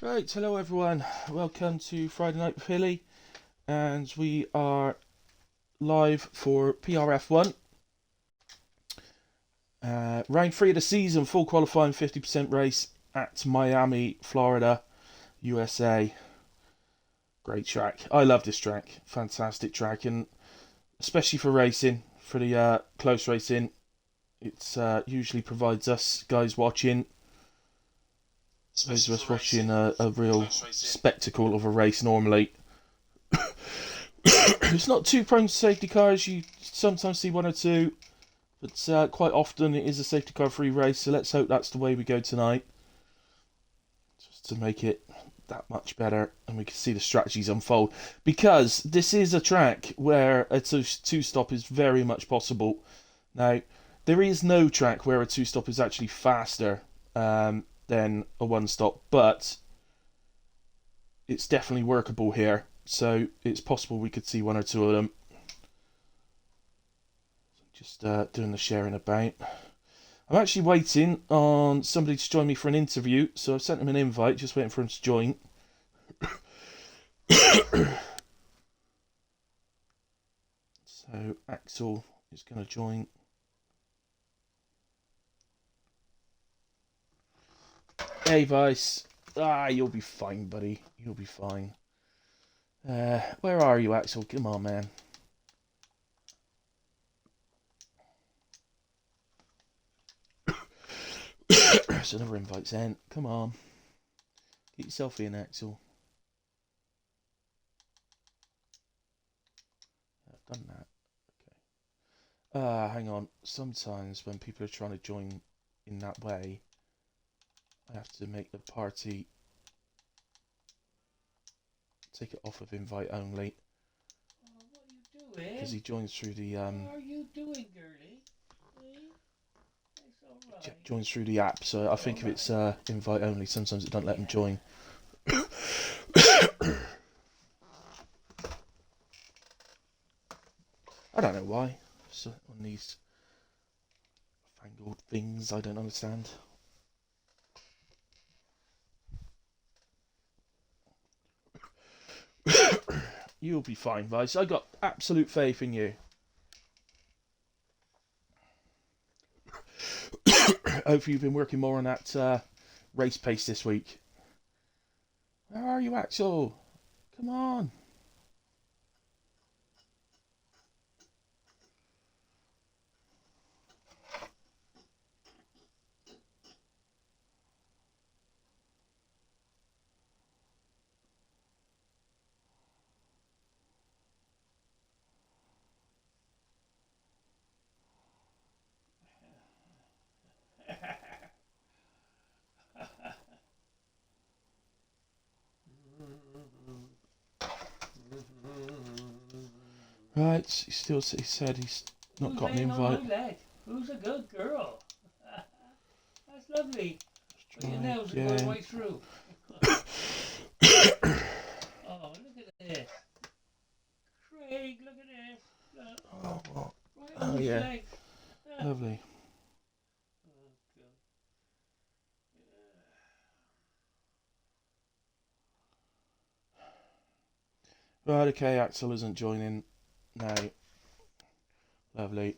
Right, hello everyone. Welcome to Friday Night with Hilly, and we are live for PRF1. Round 3 of the season, full qualifying 50% race at Miami, Florida, USA. Great track. I love this track. Fantastic track, and especially for racing, for the close racing, it usually provides us guys watching, those of us watching a real spectacle of a race normally. It's not too prone to safety cars. You sometimes see one or two, but quite often it is a safety car free race. So let's hope that's the way we go tonight, just to make it that much better, and we can see the strategies unfold. Because this is a track where a two-stop is very much possible. Now, there is no track where a two-stop is actually faster than a one-stop, but it's definitely workable here. So it's possible we could see one or two of them. Just doing the sharing about. I'm actually waiting on somebody to join me for an interview, so I've sent him an invite, just waiting for him to join. So Axel is going to join. Hey Vice. You'll be fine, buddy. You'll be fine. Where are you, Axel? Come on, man. There's another invite sent. Come on. Get yourself in, Axel. I've done that. Okay. Hang on. Sometimes when people are trying to join in that way, I have to make the party take it off of invite only. What are you doing? Because he joins through the What are you doing, girlie? It's alright. joins through the app, so I think if it's invite only, sometimes it don't let him join. I don't know why. So on these fangled things, I don't understand. You'll be fine, Vice. I got absolute faith in you. Hopefully you've been working more on that race pace this week. Where are you, Axel? Come on. Right, he said he's not got an invite. On my leg? Who's a good girl? That's lovely. But your nails are going right through. Oh, look at this. Craig, look at this. Look. Oh, what? Right on his yeah. leg. Lovely. Right, okay, Axel isn't joining now. Lovely.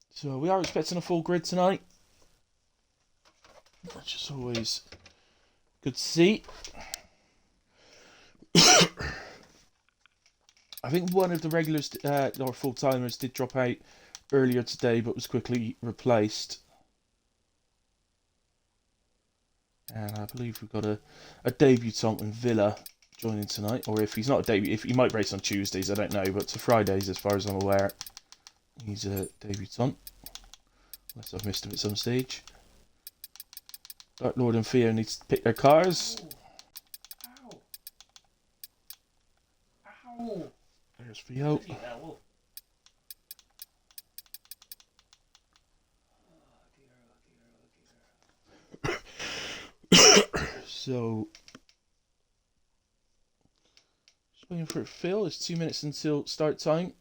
So we are expecting a full grid tonight, which is always good to see. I think one of the regulars, or full-timers, did drop out earlier today, but was quickly replaced. And I believe we've got a debutant in Villa joining tonight. Or if he's not a debut, if he might race on Tuesdays, I don't know. But to Fridays, as far as I'm aware, he's a debutant. Unless I've missed him at some stage. Dark Lord and Theo need to pick their cars. Ow. Ow. There's Theo. So, just waiting for it to fill. It's 2 minutes until start time.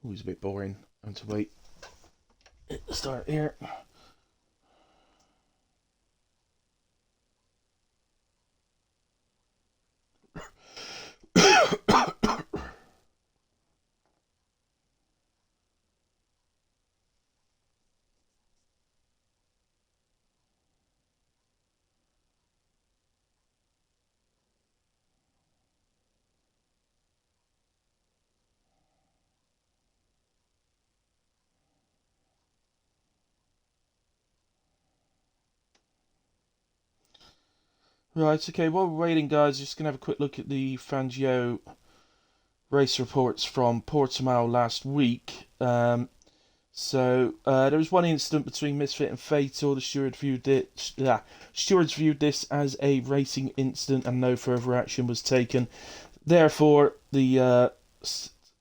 Always a bit boring. I have to wait. Start here. Right, okay, while we're waiting, guys, just going to have a quick look at the Fangio race reports from Portimao last week. There was one incident between Misfit and Fatal. The stewards viewed this as a racing incident and no further action was taken. Therefore, the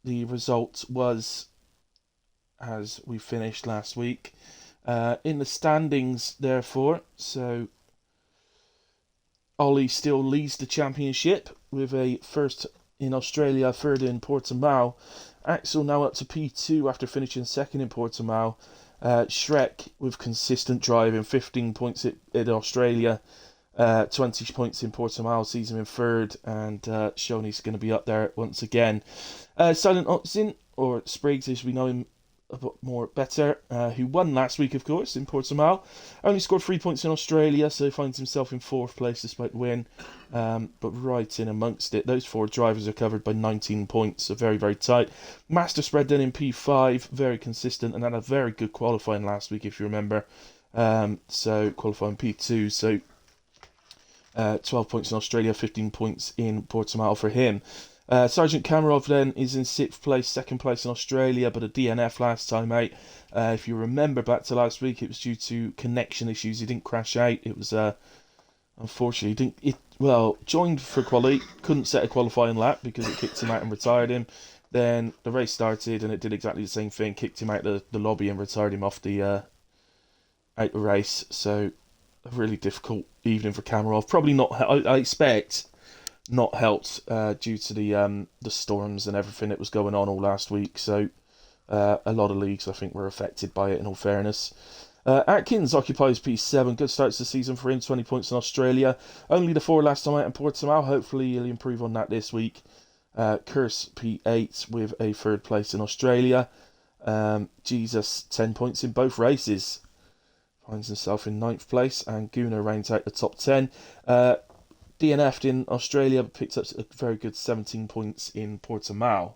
result was as we finished last week. In the standings, therefore, so Ollie still leads the championship with a first in Australia, third in Portimao. Axel now up to P2 after finishing second in Portimao. Shrek with consistent driving, 15 points in Australia, 20 points in Portimao, sees him in third, and Shoney's going to be up there once again. Silent Oxen, or Spriggs as we know him a bit more better, who won last week, of course, in Portimao. Only scored 3 points in Australia, so finds himself in fourth place despite the win. But right in amongst it, those four drivers are covered by 19 points, so very, very tight. Master Spread then in P5, very consistent, and had a very good qualifying last week, if you remember. So qualifying P2, so 12 points in Australia, 15 points in Portimao for him. Sergeant Kamarov then is in 6th place, 2nd place in Australia, but a DNF last time out. If you remember back to last week, it was due to connection issues. He didn't crash out. It was, unfortunately, joined for Quali, couldn't set a qualifying lap because it kicked him out and retired him. Then the race started and it did exactly the same thing, kicked him out the lobby and retired him off the race. So, a really difficult evening for Kamarov. Probably not, I expect, not helped due to the storms and everything that was going on all last week. So a lot of leagues, I think, were affected by it, in all fairness. Atkins occupies P7. Good start to the season for him, 20 points in Australia. Only the 4 last time out in Portimao. Hopefully he'll improve on that this week. Curse P8 with a 3rd place in Australia. Jesus, 10 points in both races. Finds himself in 9th place. And Guna rounds out the top 10. DNF'd in Australia, but picked up a very good 17 points in Portimao.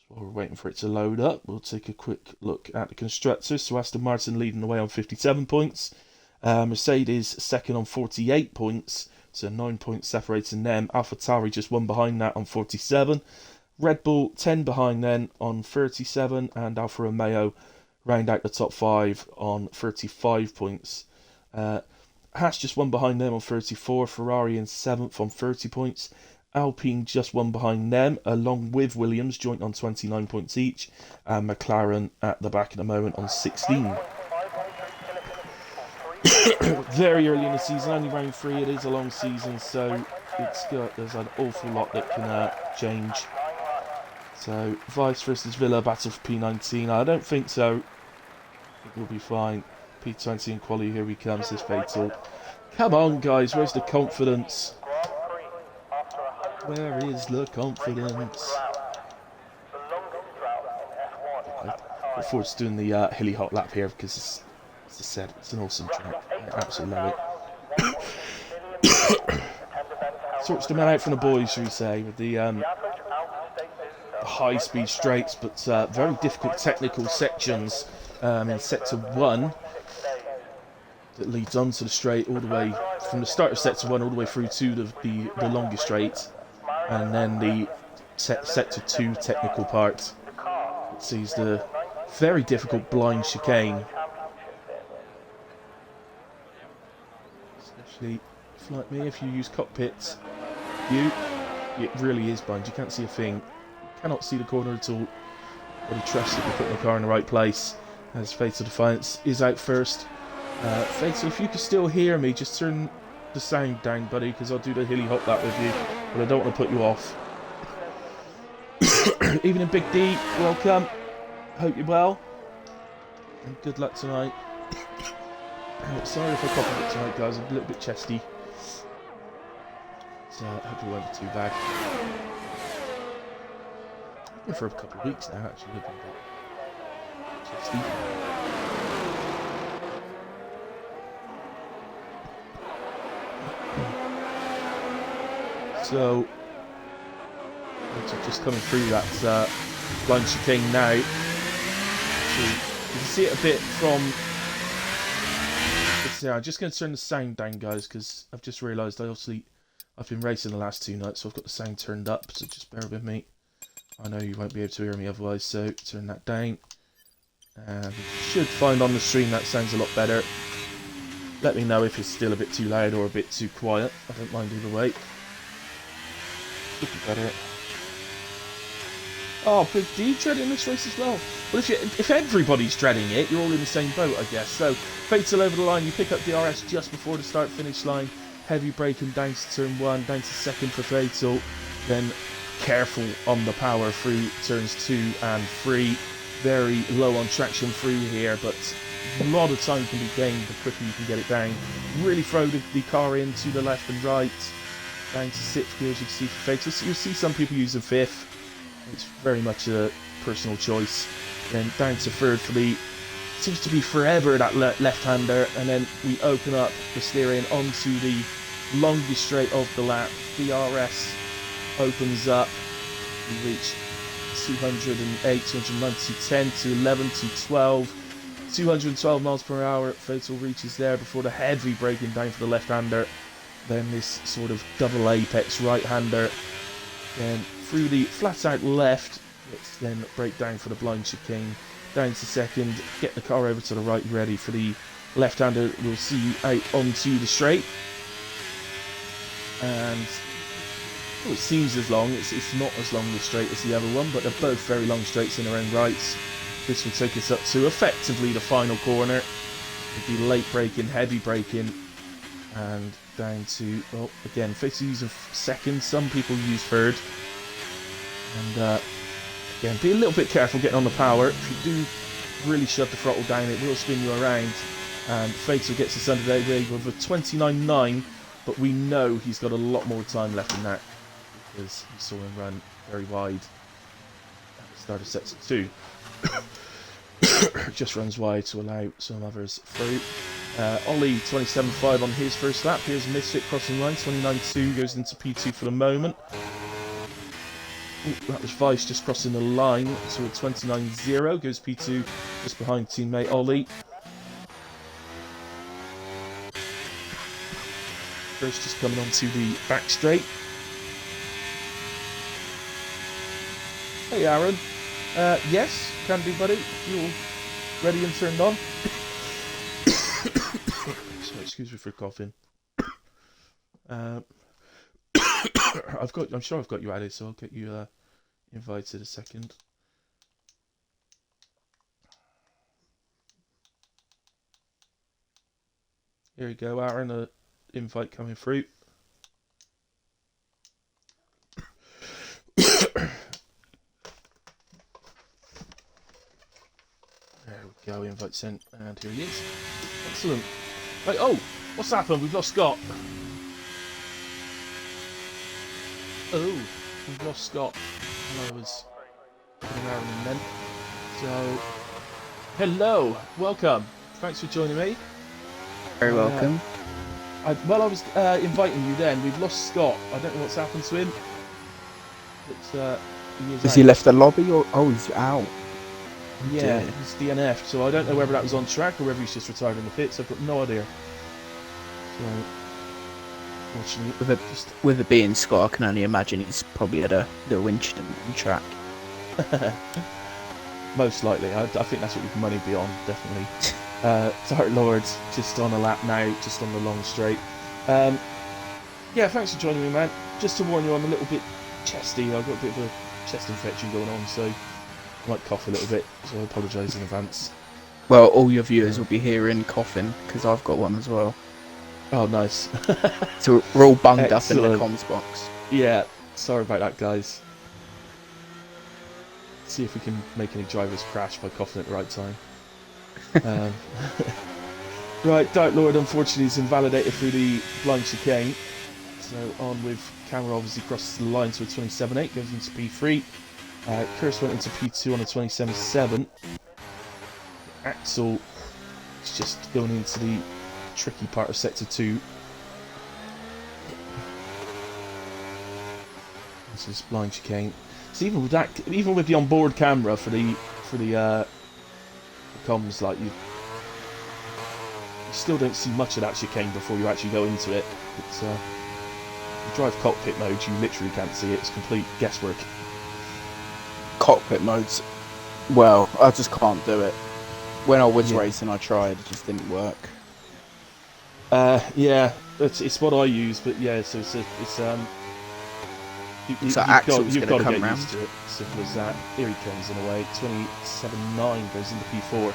While we're waiting for it to load up, we'll take a quick look at the constructors. So Aston Martin leading the way on 57 points. Mercedes second on 48 points, so 9 points separating them. AlphaTauri just one behind that on 47. Red Bull 10 behind then on 37, and Alfa Romeo round out the top 5 on 35 points. Haas just one behind them on 34. Ferrari in 7th on 30 points. Alpine just one behind them, along with Williams, joint on 29 points each. And McLaren at the back at the moment on 16. Very early in the season, only round 3. It is a long season, so there's an awful lot that can change. So, Vice versus Villa, battle for P19. I don't think so. I think we'll be fine. P20 and Quali, here he comes, this Fatal. Come on, guys, where's the confidence? Where is the confidence? I look forward to doing the hilly hot lap here because, as I said, it's an awesome track. I absolutely love it. Sorts the men out from the boys, shall we say, with the high-speed straights, but very difficult technical sections in Sector 1 that leads onto the straight all the way from the start of Sector 1 all the way through to the longest straight, and then the Sector 2 technical part. It sees the very difficult blind chicane. Especially, if like me, if you use cockpit view, it really is blind. You can't see a thing. You cannot see the corner at all. Got to trust that you're putting the car in the right place. As Fatal Defiance is out first. Fatal, if you can still hear me, just turn the sound down, buddy, because I'll do the hilly hop that with you, but I don't want to put you off. Evening, Big D, welcome. Hope you're well, and good luck tonight. Sorry if I cough a bit tonight, guys. I'm a little bit chesty. So hopefully it won't be too bad. I've been for a couple of weeks now, actually. I've been a bit chesty. So, just coming through that blind chicane now. So you can see it a bit from. Yeah, I'm just going to turn the sound down, guys, because I've just realised I've been racing the last 2 nights, so I've got the sound turned up. So just bear with me. I know you won't be able to hear me otherwise, so turn that down. And you should find on the stream that sounds a lot better. Let me know if it's still a bit too loud or a bit too quiet. I don't mind either way. Should be better. Oh, Big D dreading this race as well. Well, if everybody's dreading it, you're all in the same boat, I guess. So, Fatal over the line, you pick up DRS just before the start-finish line. Heavy braking down to turn 1, down to second for Fatal. Then careful on the power through turns 2 and 3. Very low on traction through here, but a lot of time can be gained the quicker you can get it down. Really throw the car in to the left and right. Down to 6th gear, as you can see for Fatal. So you'll see some people using 5th. It's very much a personal choice. Then down to 3rd for the, seems to be forever, that left-hander. And then we open up the steering onto the longest straight of the lap. DRS opens up. We reach 208, 209, 210, 211, 212. 212 miles per hour. Fatal reaches there before the heavy braking down for the left-hander. Then this sort of double apex right-hander. Then through the flat out left, let's then break down for the blind chicane. Down to 2nd, get the car over to the right, ready for the left-hander. We'll see you out onto the straight. And well, it seems as long, it's not as long the straight as the other one, but they're both very long straights in their own rights. This will take us up to effectively the final corner. It'll be late braking, heavy braking, and down to, well, again, Fatal using 2nd, some people use 3rd. And again, be a little bit careful getting on the power. If you do really shove the throttle down, it will spin you around. And Fatal gets us under the rig with a 29.9, but we know he's got a lot more time left in that, because we saw him run very wide at the start of sector 2. Just runs wide to allow some others through. Ollie 27.5 on his first lap. Here's Misfit crossing line. 29.2 goes into P2 for the moment. Ooh, that was Vice just crossing the line. So at 29.0 goes P2 just behind teammate Ollie. First just coming onto the back straight. Hey Aaron. Yes, can do, buddy. You all ready and turned on? So excuse me for coughing. I'm sure I've got you added, so I'll get you invited a second. Here we go, Aaron. Invite coming through. There we go, invite sent, and here he is. Excellent. Right, oh, what's happened? We've lost Scott. Oh, we've lost Scott. And I was putting Aaron in then. So, hello, welcome. Thanks for joining me. Very welcome. I was inviting you then. We've lost Scott. I don't know what's happened to him. But, Has he left the lobby or he's out? Yeah, he's DNF'd, so I don't know whether that was on track or whether he's just retired in the pits. I've got no idea. So, Fortunately, With it being Scott, I can only imagine he's probably had a little incident on track. most likely. I think that's what your money be on, definitely. Dark Lord just on a lap now, just on the long straight. Yeah, thanks for joining me, man. Just to warn you, I'm a little bit chesty. I've got a bit of a chest infection going on, so I might cough a little bit, so I apologise in advance. Well, all your viewers will be hearing coughing, because I've got one as well. Oh, nice. So we're all bunged up in the Excellent. comms box. Yeah, sorry about that, guys. See if we can make any drivers crash by coughing at the right time. Right, Dark Lord unfortunately is invalidated through the blind chicane. So on with camera, obviously crosses the line to a 27.8, goes into P3. Curse went into P2 on a 27.7. Axel is just going into the tricky part of sector 2. This is blind chicane. So even with that, even with the onboard camera for the comms, like you still don't see much of that chicane before you actually go into it. It's you drive cockpit mode, you literally can't see it. It's complete guesswork. Cockpit modes. Well, I just can't do it. When I was racing, I tried. It just didn't work. Yeah, it's what I use, but yeah, so it's So Axel's you've got to come get round. used to it. Simple as that. Here he comes in a way. 27.9 goes into P4.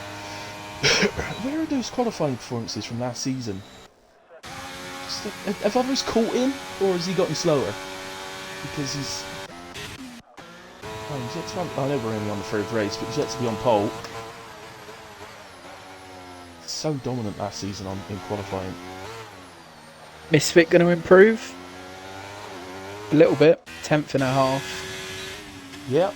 Where are those qualifying performances from last season? Have others caught him, or has he gotten slower? Because he's yet to, I know we're only on the third race, but he's yet to be on pole. So dominant last season in qualifying. Misfit going to improve? A little bit. 10th and a half. Yep.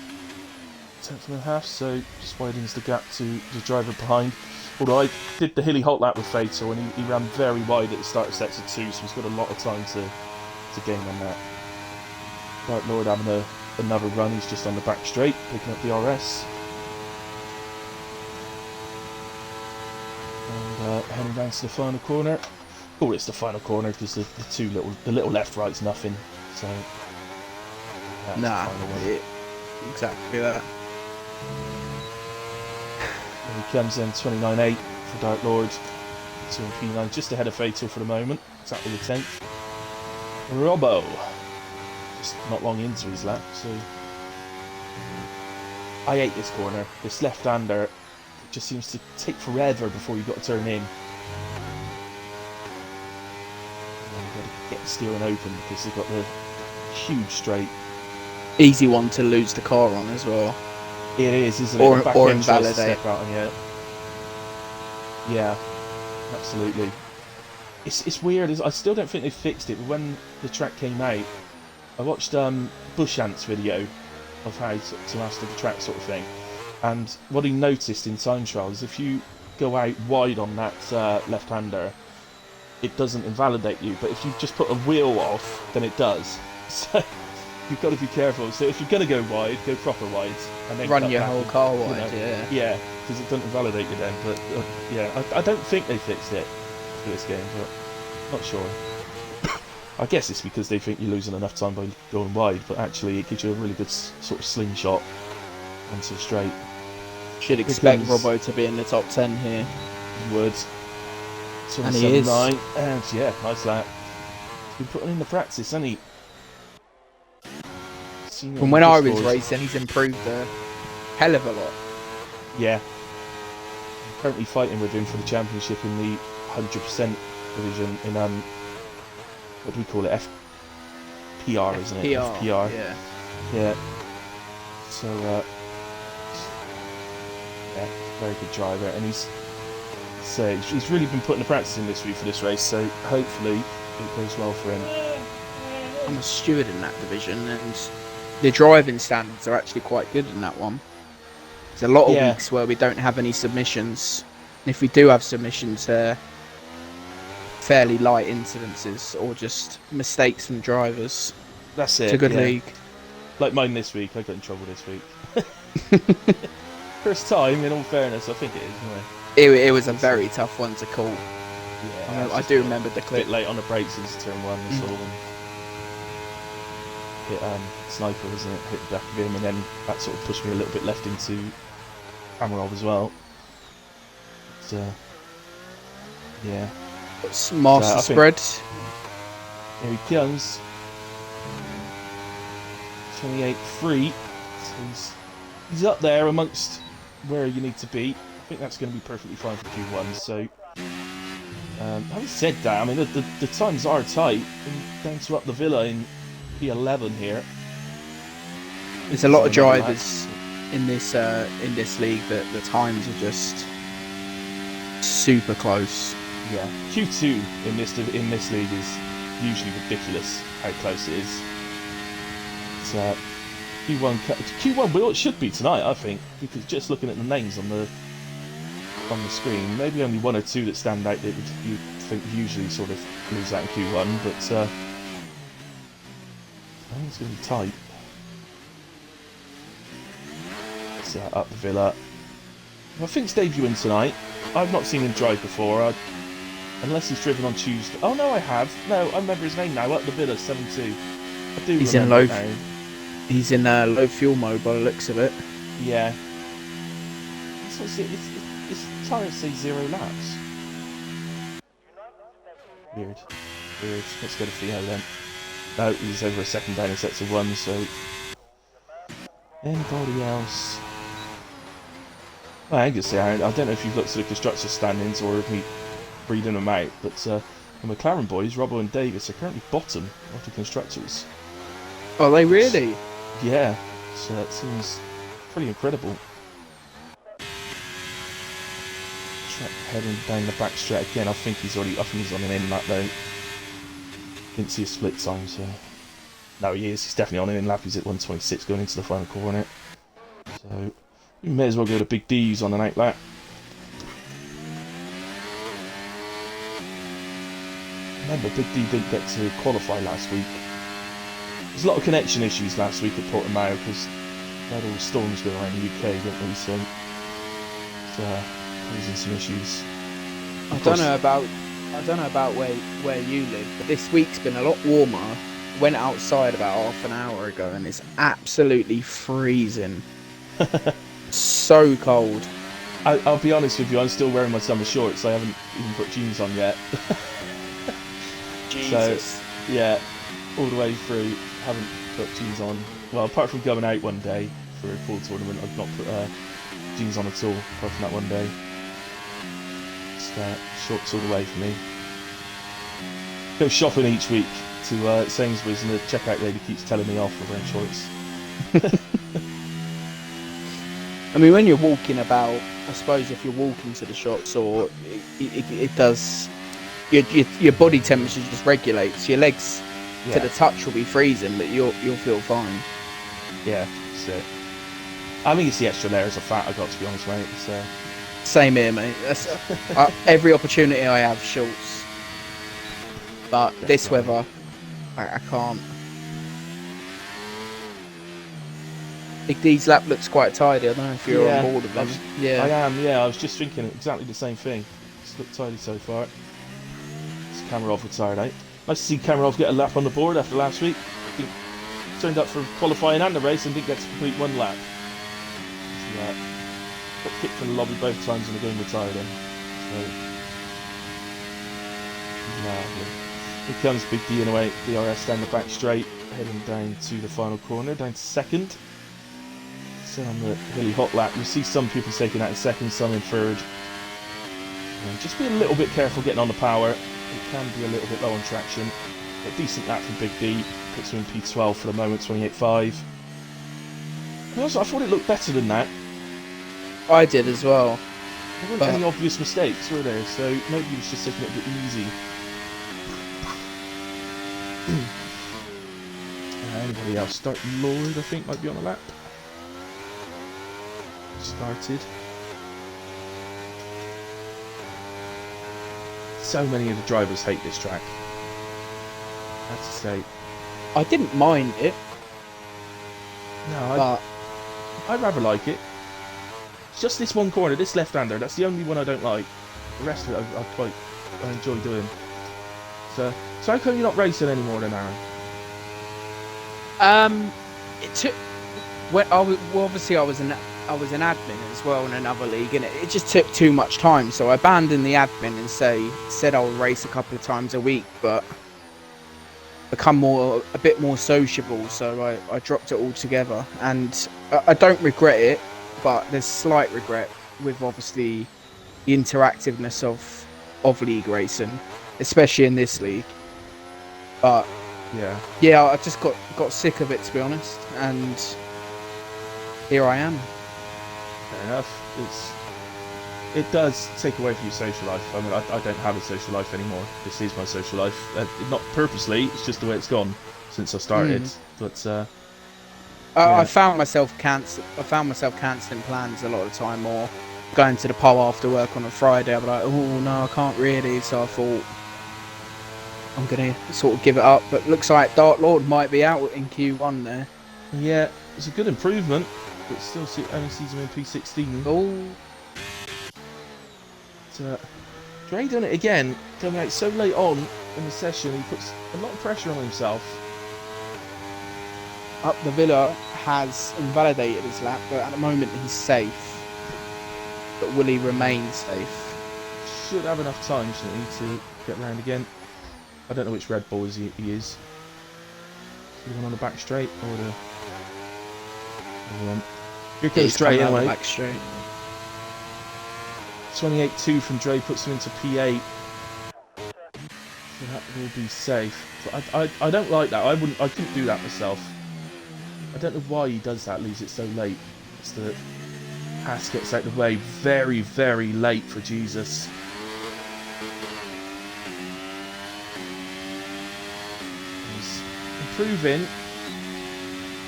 10th and a half, so just widens the gap to the driver behind. Although I did the hilly hot lap with Fatal, and he ran very wide at the start of sector 2, so he's got a lot of time to gain on that. Dark Lord having another run, he's just on the back straight, picking up the RS. And heading down to the final corner. Oh, it's the final corner because the little left right's nothing. So that's Nah, the final one. exactly that. And he comes in 29.8 for Dark Lord. 2 and P9 just ahead of Fatal for the moment. Exactly the 10th. Robbo. Just not long into his lap, so I hate this corner. This left-hander just seems to take forever before you've got to turn in. And you've got to get the steering open because they've got the huge straight. Easy one to lose the car on as well. It is, isn't Or- it? The back or end tries to invalidate. step out on you. Yeah, absolutely. It's weird. I still don't think they fixed it, but when the track came out, I watched Bushant's video of how to master the track sort of thing, and what he noticed in time trial is if you go out wide on that left-hander, it doesn't invalidate you, but if you just put a wheel off, then it does. So you've got to be careful. So if you're going to go wide, go proper wide, and then Run cut your back whole and, car you wide, know, yeah. because it doesn't invalidate you then. But yeah, I don't think they fixed it for this game, but not sure. I guess it's because they think you're losing enough time by going wide, but actually it gives you a really good sort of slingshot onto the straight. Should expect comes- Robbo to be in the top 10 here. You would. And he is. 27.9, and yeah, nice lap. He's been putting in the practice, hasn't he? Seen it From in when the I pit was scores. racing, he's improved a hell of a lot. Yeah. I'm currently fighting with him for the championship in the 100% division in what do we call it? FPR, isn't it? FPR. Yeah. Yeah. So yeah, very good driver, and he's really been putting the practice in this week for this race. So hopefully it goes well for him. I'm a steward in that division, and the driving standards are actually quite good in that one. There's a lot of Yeah. weeks where we don't have any submissions. And if we do have submissions, they're fairly light incidences or just mistakes from drivers. That's it. It's a good yeah. league. Like mine this week. I got in trouble this week. First time, in all fairness, I think it is. Anyway. It was a very tough one to call. Yeah, I do remember the a clip. bit late on the brakes into turn 1, that's all. And hit Sniper, wasn't it? Hit the back of him, and then that sort of pushed me a little bit left into Amarov as well. But, yeah. Master I spread. Here he comes. 28-3. So he's up there amongst where you need to be. I think that's going to be perfectly fine for Q1. So, having said that, I mean the times are tight. And down to up the Villa in P11 here. There's a lot of drivers in this league that the times are just super close. Yeah, Q2 in this league is usually ridiculous how close it is. It's, Q1 well, it should be tonight, I think, because just looking at the names on the screen, maybe only one or two that stand out that you think usually sort of lose out in Q1, but I think it's going to be tight. So up the Villa. I think it's debuting tonight. I've not seen him drive before, unless he's driven on Tuesday. Oh no, I have. No, I remember his name now. Up the Villa, 7-2. I do. He's remember in it now. He's in low fuel mode by the looks of it. Yeah. His tyres say 0 laps. Weird. Let's go to Theo then. No, he's over a second down in sets of 1, so... Anybody else? Well, I can say, Aaron, I don't know if you've looked at the constructors' standings or if we reading them out, but the McLaren boys, Robbo and Davis, are currently bottom of the constructors. Are they really? Yeah, so that seems pretty incredible. Heading down the back straight again. I think he's on an in lap though. Didn't see a split time, so no, he is. He's definitely on an in lap. He's at 126 going into the final corner. So we may as well go to Big D's on an out lap. Remember, Big D didn't get to qualify last week. There's a lot of connection issues last week at Portimao because we had all the storms going around the UK, didn't we? So it's causing some issues. I don't know about where you live, but this week's been a lot warmer. Went outside about half an hour ago and it's absolutely freezing. So cold. I'll be honest with you, I'm still wearing my summer shorts. I haven't even put jeans on yet. Jesus. So, yeah, all the way through, haven't put jeans on. Well, apart from going out one day for a full tournament, I've not put jeans on at all, apart from that one day. Just shorts all the way for me. Go shopping each week to Sainsbury's and the checkout lady keeps telling me off for wearing shorts. I mean, when you're walking about, I suppose if you're walking to the shops, or it does, your body temperature just regulates. Your legs to the touch will be freezing, but you'll feel fine. Yeah, that's it. I think it's the extra layers of fat I got, to be honest, mate. So. Same here, mate. Every opportunity I have, shorts. But this weather, I can't. Big D's lap looks quite tidy. I don't know if you're on board with them. I am, yeah. I was just thinking exactly the same thing. It's looked tidy so far. It's Kamarov retired out. Nice to see Kamarov get a lap on the board after last week. He turned up for qualifying and the race and didn't get to complete one lap. So, got kicked from the lobby both times and the game retired him. So, lovely. Here comes Big D in a way. DRS down the back straight, heading down to the final corner, down to second. So on the hilly hot lap, you see some people taking out in second, some in third. Just be a little bit careful getting on the power. It can be a little bit low on traction. A decent lap from Big D. Puts him in P12 for the moment, 28.5. I thought it looked better than that. I did as well. There weren't any obvious mistakes, were there? So maybe he was just taking it a bit easy. Anybody else? Start Lloyd, I think, might be on the lap. Started. So many of the drivers hate this track. I have to say. I didn't mind it. No, I rather like it. It's just this one corner, this left-hander. That's the only one I don't like. The rest of it I quite I enjoy doing. So how come you're not racing anymore then, Aaron? It took. Well, obviously I was an admin as well in another league, and it just took too much time. So I abandoned the admin and said I'll race a couple of times a week, but become a bit more sociable. So I dropped it altogether, and I don't regret it, but there's slight regret with obviously the interactiveness of league racing, especially in this league. But yeah, I just got sick of it, to be honest, and here I am. Fair enough. It does take away from your social life. I mean, I don't have a social life anymore. This is my social life. Not purposely, it's just the way it's gone since I started. But I found myself cancelling plans a lot of the time, or going to the pub after work on a Friday. I'd be like, oh no, I can't really. So I thought I'm gonna sort of give it up. But looks like Dark Lord might be out in Q1 there. Yeah, it's a good improvement, but still only sees him in P16. Oh. Dre doing it again, coming out so late on in the session, he puts a lot of pressure on himself. Up the Villa has invalidated his lap, but at the moment he's safe. But will he remain safe? Should have enough time, shouldn't he, to get round again. I don't know which Red Bull he is. The one on the back straight or the other one. Here goes Dre anyway. Back straight. 28.2 from Dre puts him into P8. So that will be safe. But I don't like that. I couldn't do that myself. I don't know why he does that, leaves it so late. It's the pass gets out of the way very, very late for Jesus. He's improving,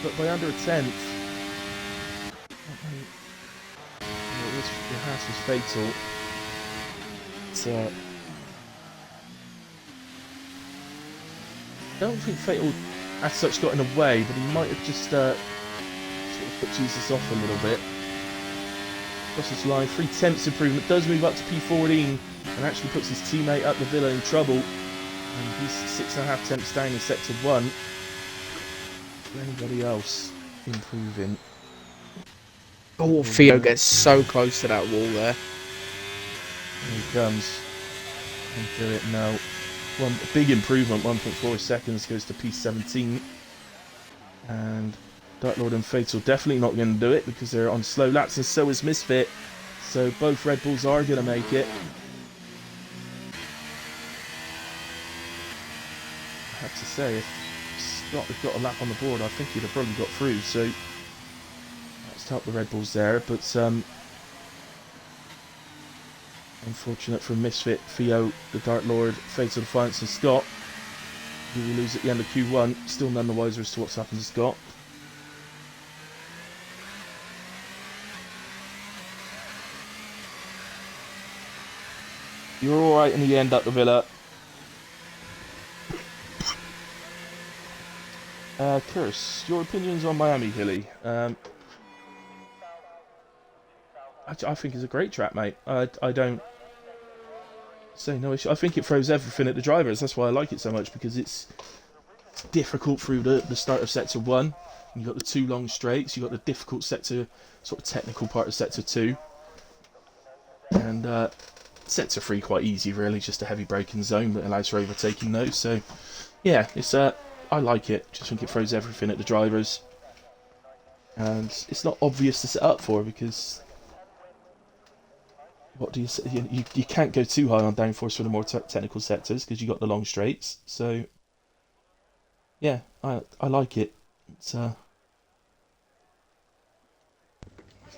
but by under a tenth. The Haas was fatal. I don't think fatal as such got in the way, but he might have just sort of put Jesus off a little bit. Crosses the line, 3/10 improvement, does move up to P14 and actually puts his teammate up the Villa in trouble. And he's 6.5 tenths down in sector 1. Anybody else improving? Oh, Theo gets so close to that wall there. Here he comes. He'll do it now. One big improvement, 1.4 seconds goes to P17. And Dark Lord and Fatal definitely not going to do it because they're on slow laps, and so is Misfit. So both Red Bulls are going to make it. I have to say, if Scott had got a lap on the board, I think he'd have probably got through. So let's help the Red Bulls there, but unfortunate for Misfit, Theo, the Dark Lord, Fatal Defiance and Scott, who we lose at the end of Q1. Still none the wiser as to what's happened to Scott. You're alright in the end at the Villa. Curse, your opinions on Miami, Hilly? I think it's a great track, mate. I don't say no issue. I think it throws everything at the drivers. That's why I like it so much, because it's difficult through the start of sector 1. You've got the 2 long straights. You've got the difficult sector, sort of technical part of sector 2. And sector 3 quite easy, really, just a heavy braking zone that allows for overtaking those. So yeah, it's I like it. Just think it throws everything at the drivers, and it's not obvious to set up for, because what do you say? You can't go too high on downforce for the more technical sectors because you got the long straights. So yeah, I like it. It's a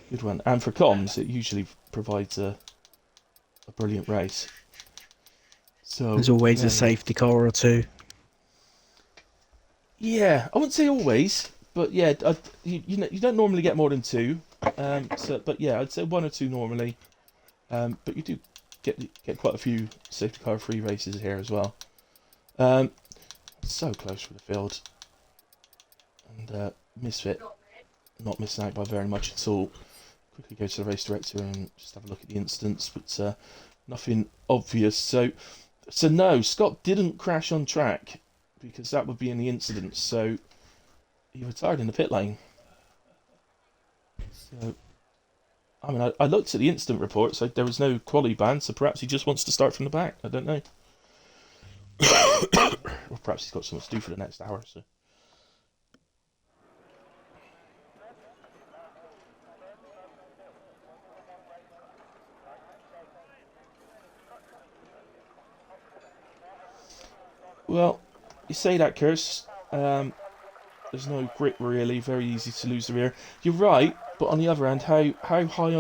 good one, and for comms, it usually provides a brilliant race. So there's always a safety car or two. Yeah, I wouldn't say always, but yeah, you don't normally get more than 2. But yeah, I'd say 1 or 2 normally. But you do get quite a few safety car free races here as well. So close for the field, and Misfit not missing out by very much at all. Quickly go to the race director and just have a look at the instance. But nothing obvious. So no, Scott didn't crash on track because that would be in the incident. So he retired in the pit lane. So I mean, I looked at the incident report, so there was no quali ban. So perhaps he just wants to start from the back. I don't know. Or perhaps he's got something to do for the next hour. So. Well, you say that, Curse. There's no grip really. Very easy to lose the rear. You're right, but on the other hand, how high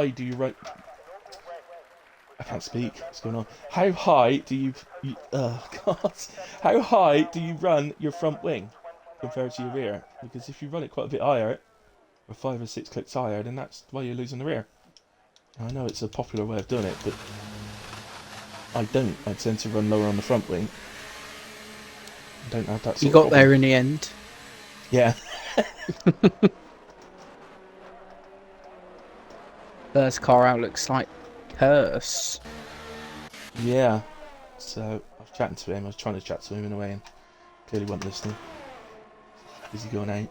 do you run? I can't speak. What's going on? How high do you God? How high do you run your front wing compared to your rear? Because if you run it quite a bit higher, or 5 or 6 clicks higher, then that's why you're losing the rear. I know it's a popular way of doing it, but I don't. I tend to run lower on the front wing. I don't have that sort You of got problem. there in the end. Yeah. First car out looks like Curse. Yeah. So I was chatting to him. I was trying to chat to him in a way, and clearly wasn't listening. Busy going out.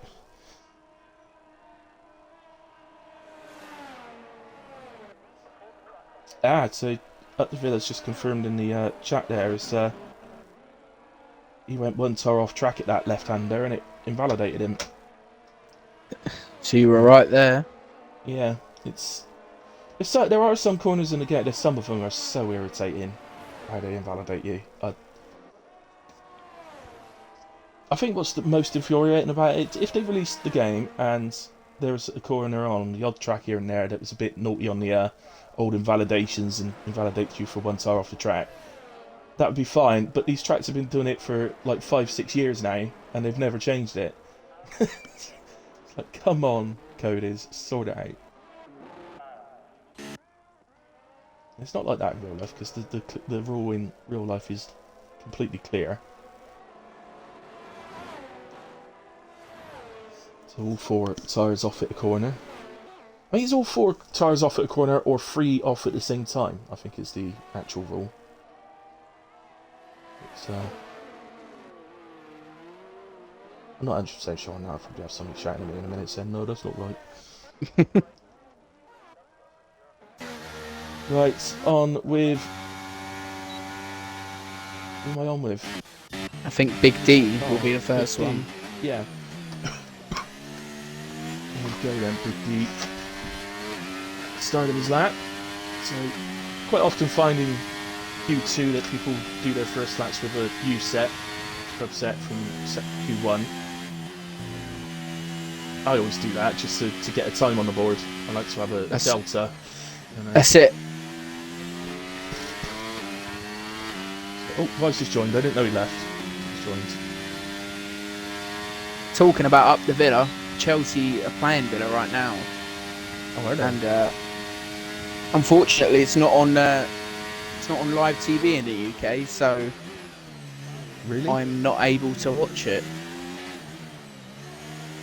So at the Villa's just confirmed in the chat there is he went 1 tar off track at that left-hander and it invalidated him. So you were right there. Yeah, it's so, there are some corners in the gate. There's some of them are so irritating how they invalidate you. I think what's the most infuriating about it, if they released the game and there was a corner on the odd track here and there that was a bit naughty on the old invalidations and invalidates you for 1 tar off the track, that would be fine. But these tracks have been doing it for like 5-6 years now, and they've never changed it. It's like, come on, coders, sort it out. It's not like that in real life because the rule in real life is completely clear. So all 4 tyres off at a corner. I think it's all 4 tyres off at a corner or 3 off at the same time. I think is the actual rule. It's, I'm not 100% sure on that. I'll probably have somebody shouting at me in a minute saying, no, that's not right. Right, on with... Who am I on with? I think Big D will be the first Big D. one. Yeah. There we go then, Big D. Started his lap. So, quite often finding Q2 that people do their first laps with a U set, club set from Q1. I always do that just to get a time on the board. I like to have a delta. That's it. Oh, Vice just joined. I didn't know he left. He's joined. Talking about up the Villa, Chelsea are playing Villa right now. Oh, are they? And unfortunately, it's not on live TV in the UK, so Really? I'm not able to watch it.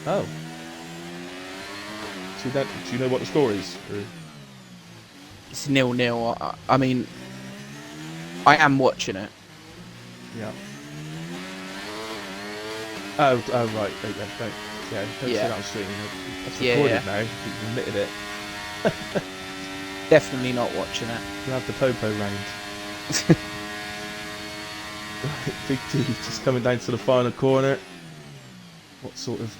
Oh. So do you know what the score is? Or... It's 0-0. I mean, I am watching it. Yeah. Oh, right. Don't see that on screen. That's recorded now. You've admitted it. Definitely not watching it. You have the Popo round. Right, Big T just coming down to the final corner. What sort of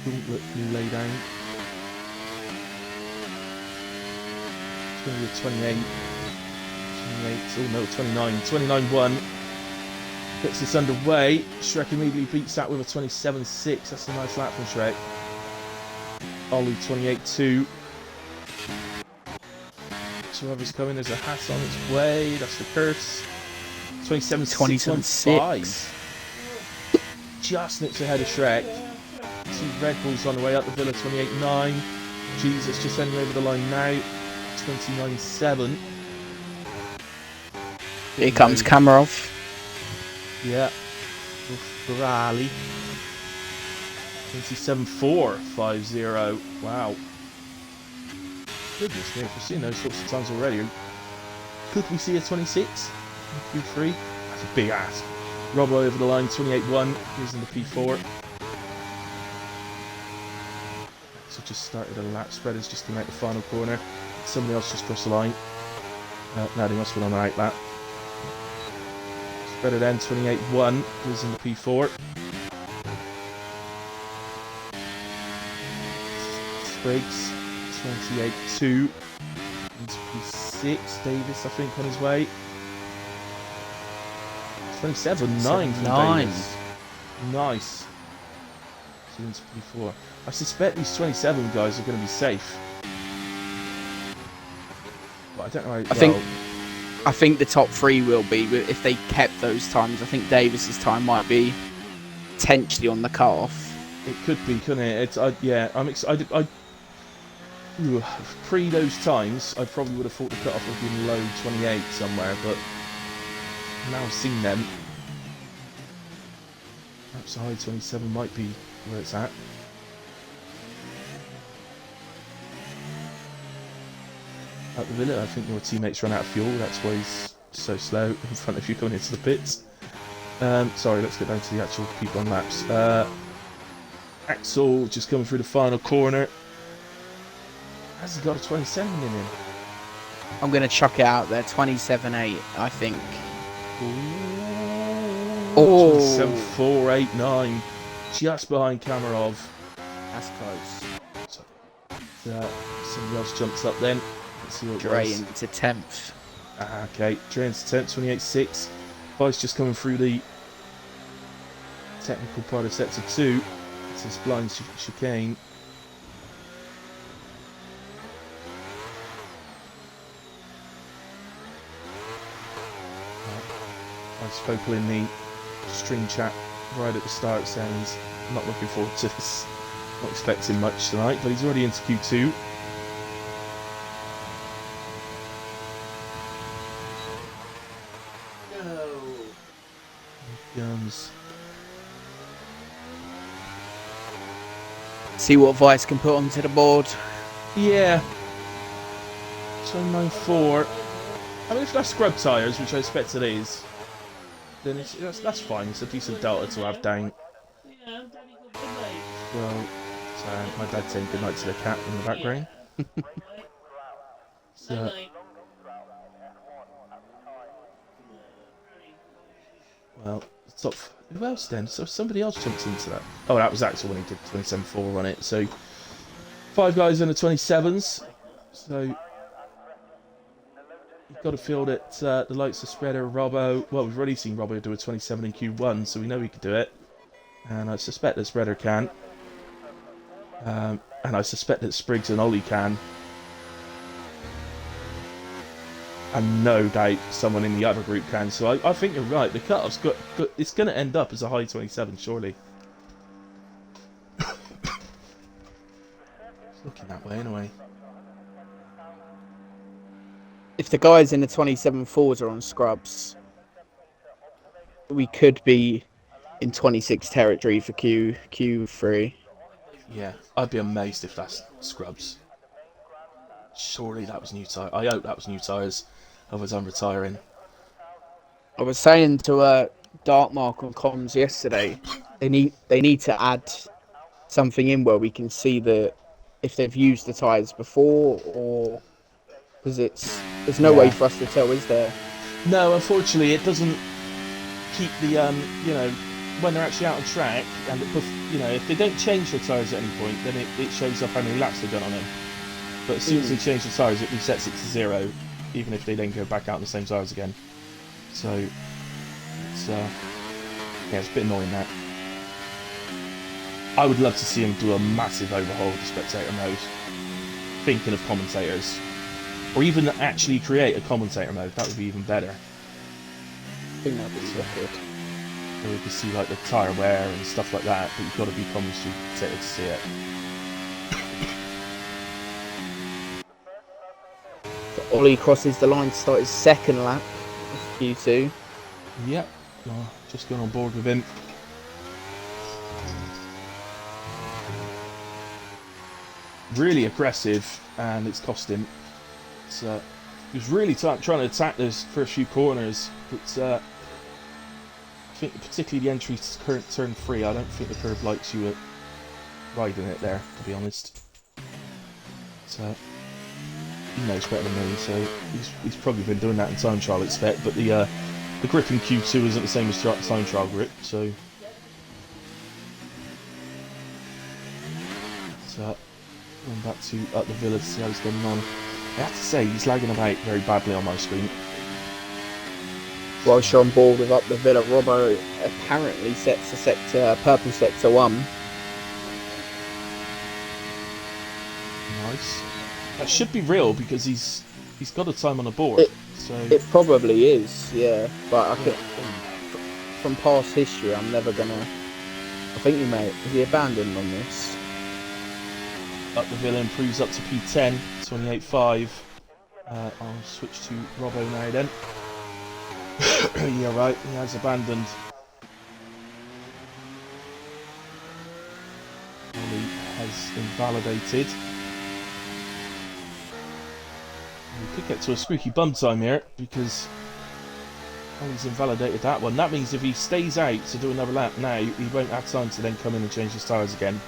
gauntlet can you lay down? It's going to be a 28. 28. Oh no, 29. 29-1. Gets this underway. Shrek immediately beats that with a 27-6. That's a nice lap from Shrek. Ollie 28-2. So whoever's coming, there's a hat on its way. That's the curse. 27-6. Just nips ahead of Shrek. 2 Red Bulls on the way up the Villa. 28-9. Jesus just heading over the line now. 29-7. Here comes Kamarov. Yeah. Rally. 27-4. 5-0. Wow. Goodness me, if we're seeing those sorts of times already, could we see a 26? Q3? That's a big ask. Robbo over the line, 28-1, he's in the P4. So just started a lap, Spreaders just came out the final corner. Somebody else just crossed the line. No, they must have been on the right lap. Spreader then, 28-1, was in the P4. Spriggs, 28-2, into P6. Davis, I think, on his way. 27-9 from Davis. Nice. So into P4. I suspect these 27 guys are going to be safe. But I don't know how I think the top 3 will be, but if they kept those times, I think Davis's time might be potentially on the cut-off. It could be, couldn't it? Yeah, I'm excited. Pre those times, I probably would have thought the cut-off would have been low 28 somewhere, but now I've seen them. Perhaps high 27 might be where it's at. At the minute, I think your teammates run out of fuel, that's why he's so slow in front of you coming into the pits. Sorry, let's get down to the actual people on laps. Axel just coming through the final corner. Has he got a 27 in him? I'm going to chuck it out there, 27.8, I think. Oh, 27.489, just behind Kamarov. That's close. So, somebody else jumps up then. Let's see what it Dre was. into 10th. Okay, Dre into 10th, 28.6. Vice just coming through the technical part of sector 2. It's this blind chicane. I spoke in the stream chat right at the start saying he's not looking forward to this, not expecting much tonight, but he's already into Q2. No. Here comes. See what Vice can put onto the board. Yeah. 29.4. I mean, if that's scrub tyres, which I expect it is, then that's fine. It's a decent delta to have down. Yeah, Daddy, good night. Well, so my dad's saying good night to the cat in the background. So, Night. well, top. Who else then? So somebody else jumps into that. Oh, that was Axel when he did 27.4 on it. So 5 guys in the 27s. So you've got to feel that the likes of Spreader, Robbo. Well, we've already seen Robbo do a 27 in Q1, so we know he could do it. And I suspect that Spreader can. And I suspect that Spriggs and Ollie can. And no doubt someone in the other group can. So I think you're right. The cut-off's it's going to end up as a high 27, surely. It's looking that way anyway. If the guys in the 27.4s are on scrubs, we could be in 26 territory for Q3. Yeah, I'd be amazed if that's scrubs. Surely that was new tyres. I hope that was new tyres. Otherwise I'm retiring. I was saying to Darkmark on comms yesterday, they need to add something in where we can see if they've used the tyres before, or because there's no way for us to tell, is there? No, unfortunately it doesn't keep the when they're actually out on track, and if they don't change the tyres at any point, then it shows up how many laps they've done on them. But as soon as they change the tyres, it resets it to 0, even if they then go back out on the same tyres again. So it's it's a bit annoying that. I would love to see him do a massive overhaul of the spectator mode. Thinking of commentators, or even actually create a commentator mode. That would be even better. I think that'd be good. Where we can see like the tyre wear and stuff like that, but you've got to be commentator to see it. So Ollie crosses the line to start his second lap of Q2. Yep, just going on board with him. really aggressive, and it's cost him. So he was really trying to attack those first few corners, but I think particularly the entry to current turn 3, I don't think the curve likes you riding it there, to be honest. So he knows better than me, so he's probably been doing that in time trial, I expect. But the grip in Q2 isn't the same as time trial grip, so going back to Up the Villa to see how he's getting on. I have to say, he's lagging about very badly on my screen. Whilst you're on board with Up the Villa, Robbo apparently sets the purple sector 1. Nice. That should be real because he's got a time on the board. It probably is, yeah. But from past history, I'm never gonna. I think is he abandoned on this? Up the Villa improves up to P10, 28.5. I'll switch to Robbo now then. Yeah, right, he has abandoned. Quali has invalidated. We could get to a squeaky bum time here because Quali's invalidated that one. That means if he stays out to do another lap now, he won't have time to then come in and change his tyres again.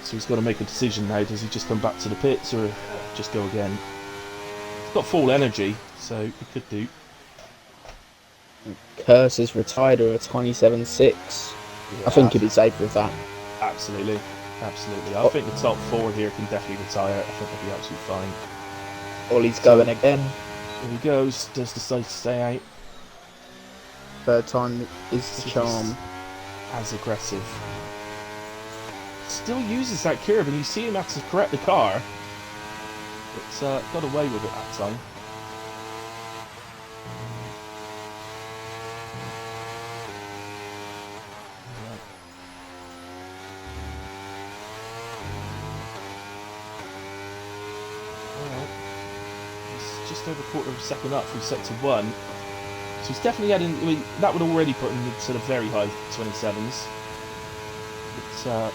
So he's got to make a decision now. Does he just come back to the pits or just go again? He's got full energy, so he could do. Curse is retired at a 27.6. Yeah, I think he'd be safe with that. Absolutely. Absolutely. I think the top 4 here can definitely retire. I think they'll be absolutely fine. Ollie's going again. Here he goes. Does decide to stay out. Third time is the charm. As aggressive. Still uses that curve, and you see him have to correct the car. But got away with it that time. He's just over a quarter of a second up through sector 1. So he's definitely heading. I mean, that would already put him into the very high 27s. But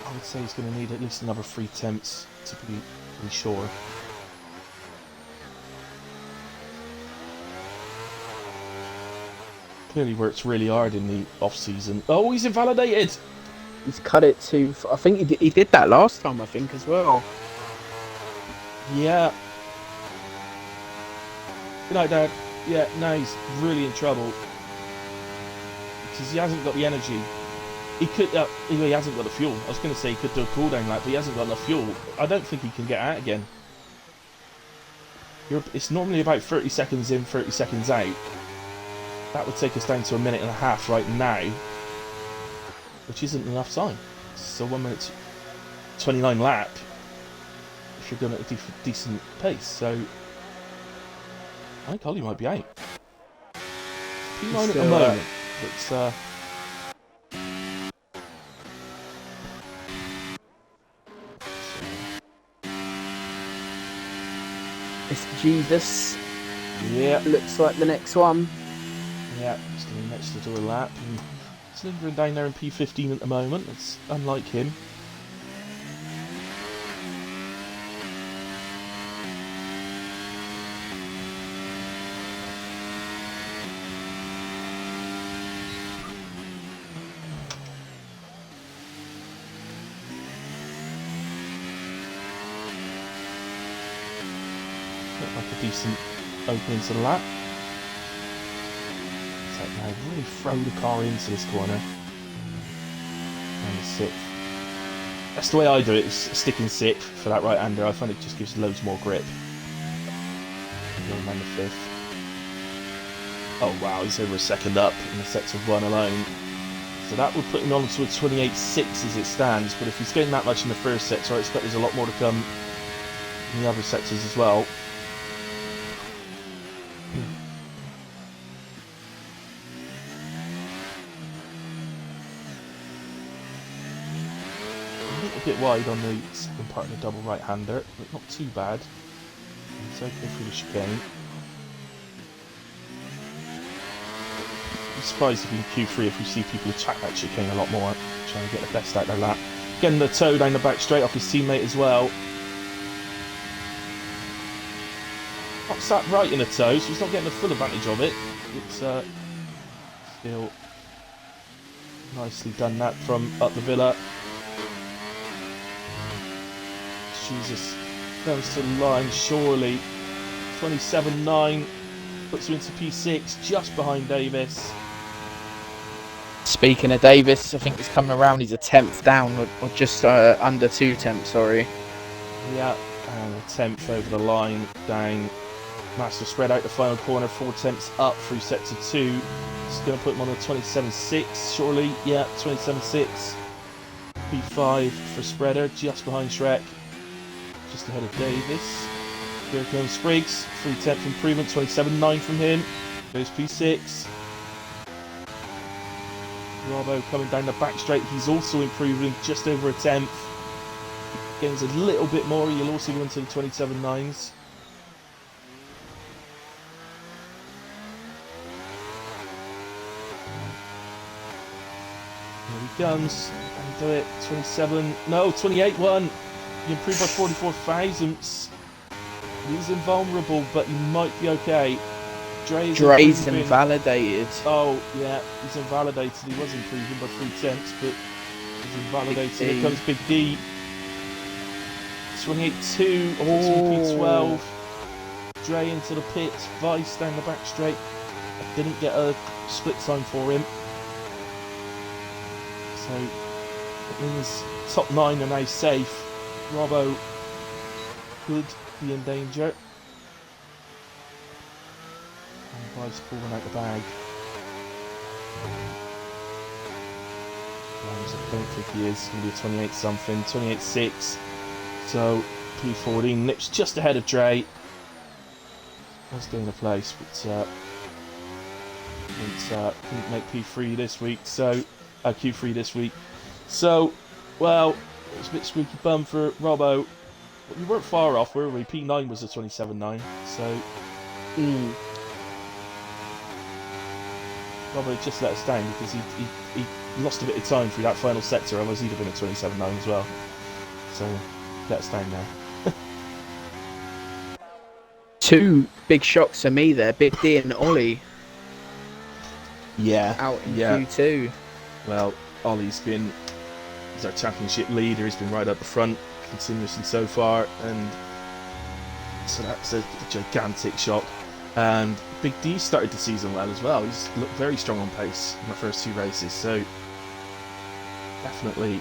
I would say he's going to need at least another 3 attempts to be sure. Clearly works really hard in the off-season. Oh, he's invalidated! He's cut it to... I think he did that last time, I think, as well. Yeah. Good night, Dad. Yeah, now he's really in trouble. Because he hasn't got the energy. He could, he hasn't got the fuel. I was going to say he could do a cooldown lap, but he hasn't got enough fuel. I don't think he can get out again. It's normally about 30 seconds in, 30 seconds out. That would take us down to a minute and a half right now, which isn't enough time. So 1 minute 29 lap if you're going at a decent pace. So I think Ollie might be out. P9 at the moment, but It's Jesus. yeah, Looks like the next one. yeah, just going next to do a lap. And he's lingering down there in P15 at the moment. It's unlike him. Looked like a decent opening to the lap. So now really throw the car into this corner. And the 6th. That's the way I do it, stick in 6th for that right-hander. I find it just gives loads more grip. And going around the 5th. Oh wow, he's over a second up in the sector 1 alone. So that would put him on to a 28.6 as it stands, but if he's getting that much in the first sector, I expect there's a lot more to come in the other sectors as well. A little bit wide on the second part of the double right-hander, but not too bad. It's okay through the chicane. be surprised if in Q3 if we see people attack that chicane a lot more, trying to get the best out of their lap. Getting the toe down the back straight off his teammate as well. Not sat right in the toe, so he's not getting the full advantage of it. It's still nicely done that from up the Villa. Jesus, comes to the line surely. 27.9 puts him into P6, just behind Davis. Speaking of Davis, I think he's coming around. He's a 10th down, or just under 2 tenths. Sorry. Yeah, and a 10th over the line, down. Master spread out the final corner, 4 tenths up through sets of 2. It's going to put him on a 27.6, surely. Yeah, 27.6. P5 for Spreader, just behind Shrek. Just ahead of Davis. Here comes Spriggs, 3 tenth improvement, 27.9 from him. Goes P6. Robbo coming down the back straight, he's also improving just over a tenth. Gains a little bit more, he'll also go into the 27.9s. Here he comes, and do it, 27, no, 28.1. He improved by 44 thousandths. He's invulnerable, but he might be okay. Dre's invalidated. Oh, yeah, he's invalidated. He was improving by 3 tenths, but he's invalidated. Here comes Big D. 28.2, P12. Dre into the pits, Vice down the back straight. I didn't get a split time for him. So, it means top 9 are now safe. Robbo could be in danger. And Vice pulling out the bag. I don't think he is. He'll be a 28 something, 28.6. So P14 nips just ahead of Dre. Was doing the place, but couldn't make P3 this week. So Q3 this week. So, well, it was a bit squeaky bum for Robbo. But we weren't far off, were we? P9 was a 27.9. So Robbo just let us down because he lost a bit of time through that final sector, otherwise he'd have been a 27.9 as well. So let us down now. 2 big shocks for me there, Big D and Ollie. Yeah. Out in Q2. Well, Ollie's he's our championship leader, he's been right up the front continuously so far, and so that's a gigantic shock. And Big D started the season well as well. He's looked very strong on pace in the first 2 races, so definitely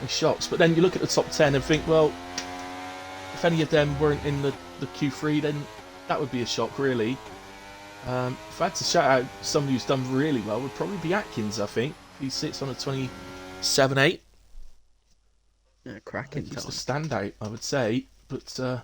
shocks. But then you look at the top 10 and think, well, if any of them weren't in the Q3, then that would be a shock, really. If I had to shout out somebody who's done really well, would probably be Atkins, I think. He sits on a 27.8. Yeah, cracking. He's the standout, I would say. But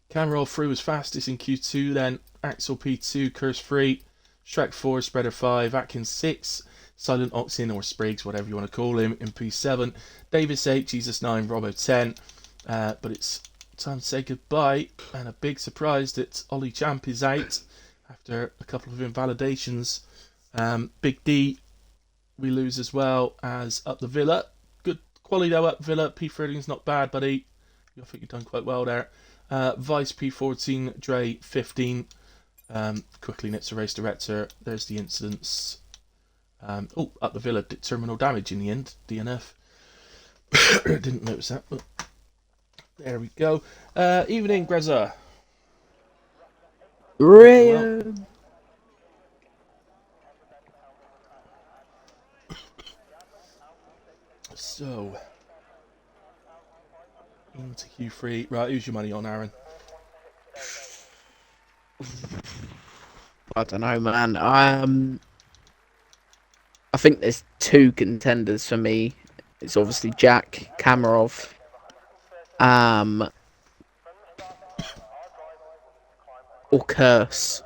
Cameron through was fastest in Q2, then Axel P2, Curse 3, Shrek 4, Spreader 5, Atkins 6, Silent Oxen or Spriggs, whatever you want to call him, in P7, Davis 8, Jesus 9, Robbo 10. But it's time to say goodbye, and a big surprise that Ollie Champ is out after a couple of invalidations. Big D we lose as well as up the Villa. Good quality though up Villa. P13's not bad, buddy. I think you've done quite well there. Vice P14, Dre 15. Quickly nits a race director. There's the incidents. Up the Villa did terminal damage in the end. DNF. Didn't notice that, but there we go. Evening, Grezza. Rio. So, into Q3. Right, who's your money on, Aaron? I don't know, man. I think there's 2 contenders for me. It's obviously Jack Kamarov. Or Curse.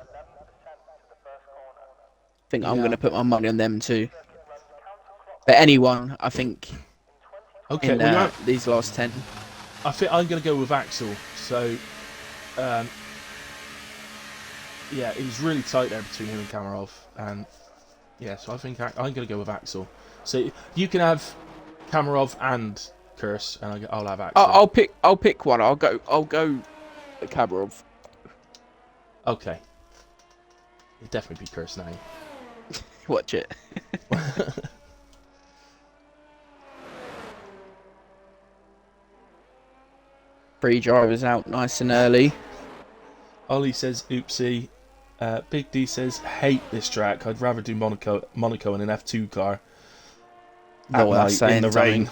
I think I'm going to put my money on them too. But anyone, I think, Okay, in these last 10. I think I'm going to go with Axel. So, yeah, it was really tight there between him and Kamarov. And, yeah, so I think I'm going to go with Axel. So, you can have Kamarov and Curse, and I'll have Axel. I'll pick one. I'll go Kamarov. Okay. It'll definitely be Curse now. Watch it. 3 drivers out nice and early. Ollie says, oopsie. Big D says, hate this track. I'd rather do Monaco in an F2 car. No, that's in the rain.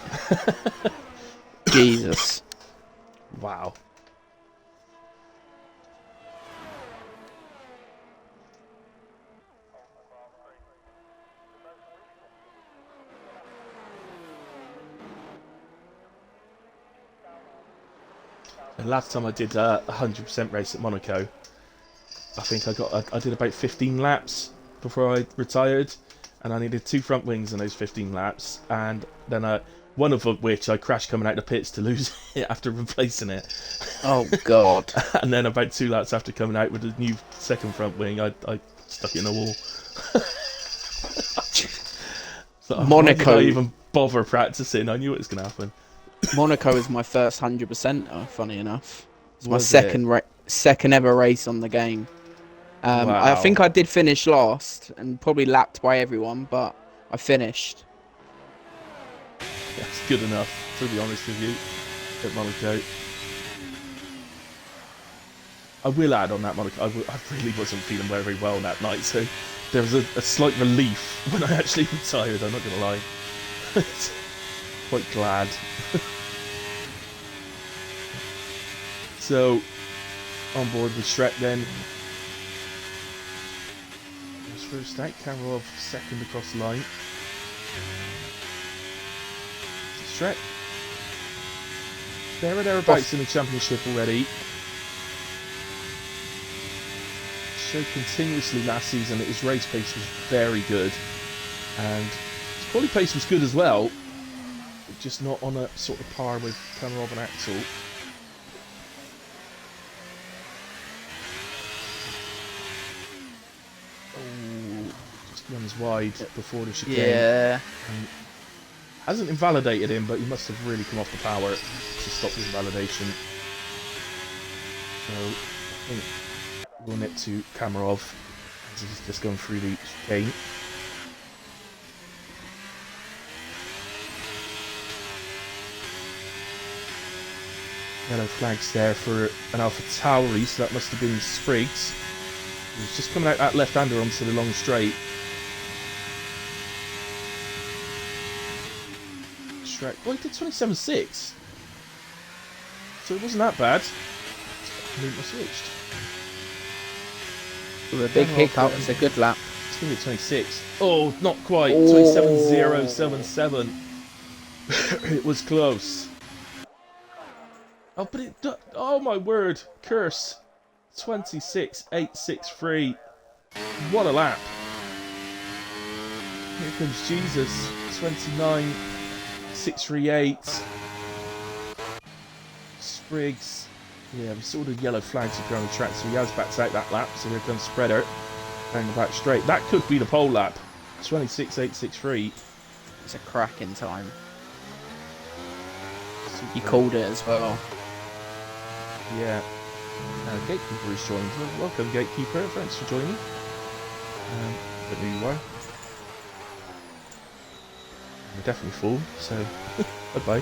Jesus. Wow. And last time I did a 100% race at Monaco, I think I did about 15 laps before I retired, and I needed 2 front wings in those 15 laps, and then one of which I crashed coming out the pits to lose it after replacing it. Oh God! And then about 2 laps after coming out with a new second front wing, I stuck it in the wall. So Monaco. Why did I even bother practicing? I knew it was going to happen. Monaco is my first 100%er, funny enough. It's my Was second ever race on the game. Wow. I think I did finish last and probably lapped by everyone, but I finished. That's good enough, to be honest with you, at Monaco. I will add on that Monaco, I really wasn't feeling very well that night, so there was a slight relief when I actually retired, I'm not going to lie. Quite glad. So, on board with Shrek then. First stack, Kamarov second across the line. Shrek. There or thereabouts in the championship already. Showed continuously last season that his race pace was very good. And his quali pace was good as well. But just not on a sort of par with Kamarov and Axel. Runs wide before the chicane. Yeah. And hasn't invalidated him, but he must have really come off the power to stop his invalidation. So I think we'll nip to Kamarov as he's just going through the chicane. Yellow flags there for an Alpha Tauri, so that must have been Spriggs. He was just coming out that left-hander onto the long straight. Shrek. Well, he did 27.6. So it wasn't that bad. I mean, I switched. With a big hiccup, it's a good lap. It's going to be 26. Oh, not quite. Oh. 27.077. It was close. Oh, but it... Oh, my word. Curse. 26.863. What a lap. Here comes Jesus. 29.638. Spriggs. Yeah, we saw the yellow flags appear on the track, so he has backed out that lap. So here comes Spreader down the back straight. That could be the pole lap. 26.863. It's a cracking time. Super. You called it as well. Yeah. Gatekeeper is joined. Welcome, Gatekeeper. Thanks for joining. But who you are. We're definitely full, so bye-bye.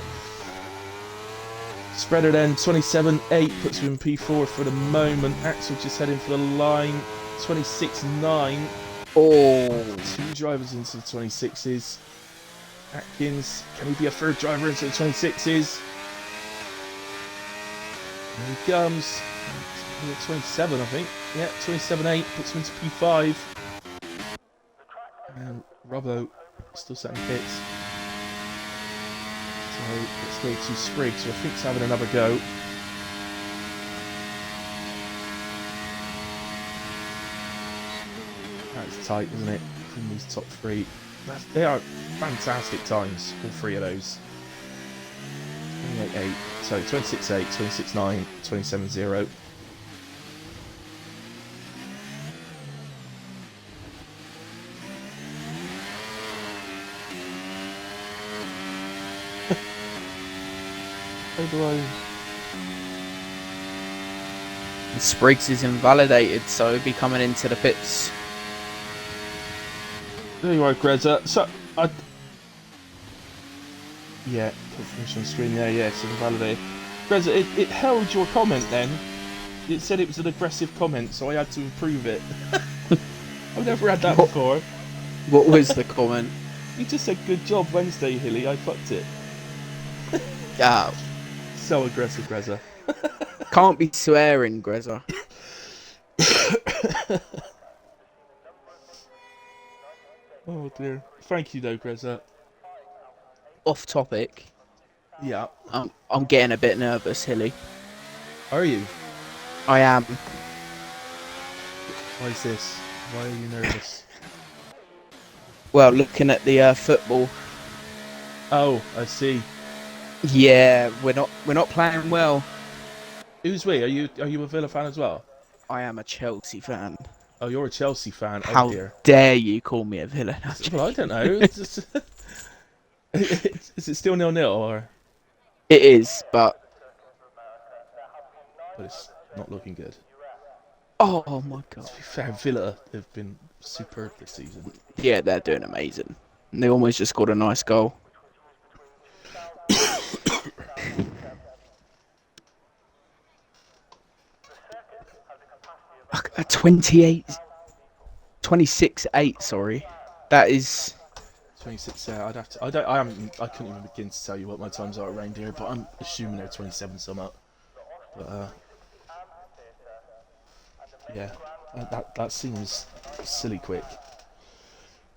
Spreader then, 27.8 puts him in P4 for the moment. Axel just heading for the line, 26.9. Oh. 2 drivers into the 26s. Atkins, can he be a 3rd driver into the 26s? Here he comes. 27, I think. Yeah, 27.8 puts him into P5. And Robbo still sat in pits. So let's go to Spriggs, who I think's having another go. That's tight, isn't it? From these top 3. They are fantastic times, all 3 of those. 28.8. Sorry, 26.8, 26.9, 27.0. How do I... Spriggs is invalidated, so he'll be coming into the pits. There you are, Greta. So, yeah, confirmation on screen there, yes, invalidated. Greta, it held your comment then. It said it was an aggressive comment, so I had to improve it. I've never had that before. What was the comment? You just said, good job Wednesday, Hilly, I fucked it. Yeah. So aggressive, Greta. Can't be swearing, Greza. Oh dear. Thank you though, Greta. Off topic. Yeah. I'm getting a bit nervous, Hilly. Are you? I am. Why is this? Why are you nervous? Well, looking at the football. Oh, I see. Yeah, we're not playing well. Who's we? Are you a Villa fan as well? I am a Chelsea fan. Oh, you're a Chelsea fan. How Oh dear. dare you call me a Villa? Well, I don't know. Is it still 0-0 or? It is, but It's not looking good. oh my god. To be fair, Villa have been superb this season. Yeah, they're doing amazing. And they almost just scored a nice goal. 26-8, sorry. That is 26. I'd have to. I couldn't even begin to tell you what my times are around here, but I'm assuming they're 27 some up. But yeah, that seems silly quick.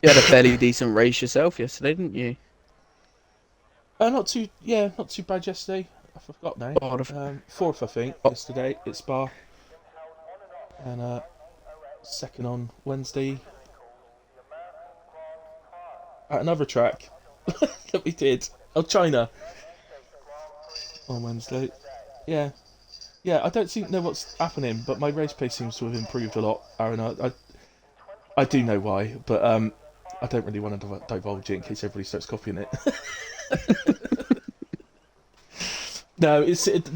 you had a fairly decent race yourself yesterday, didn't you? Not too bad yesterday. I forgot now. Fourth, I think, yesterday at Spa, and second on Wednesday at another track that we did. Oh, China on Wednesday. Yeah. I don't know what's happening, but my race pace seems to have improved a lot, Aaron. I do know why, but I don't really want to divulge it in case everybody starts copying it. No,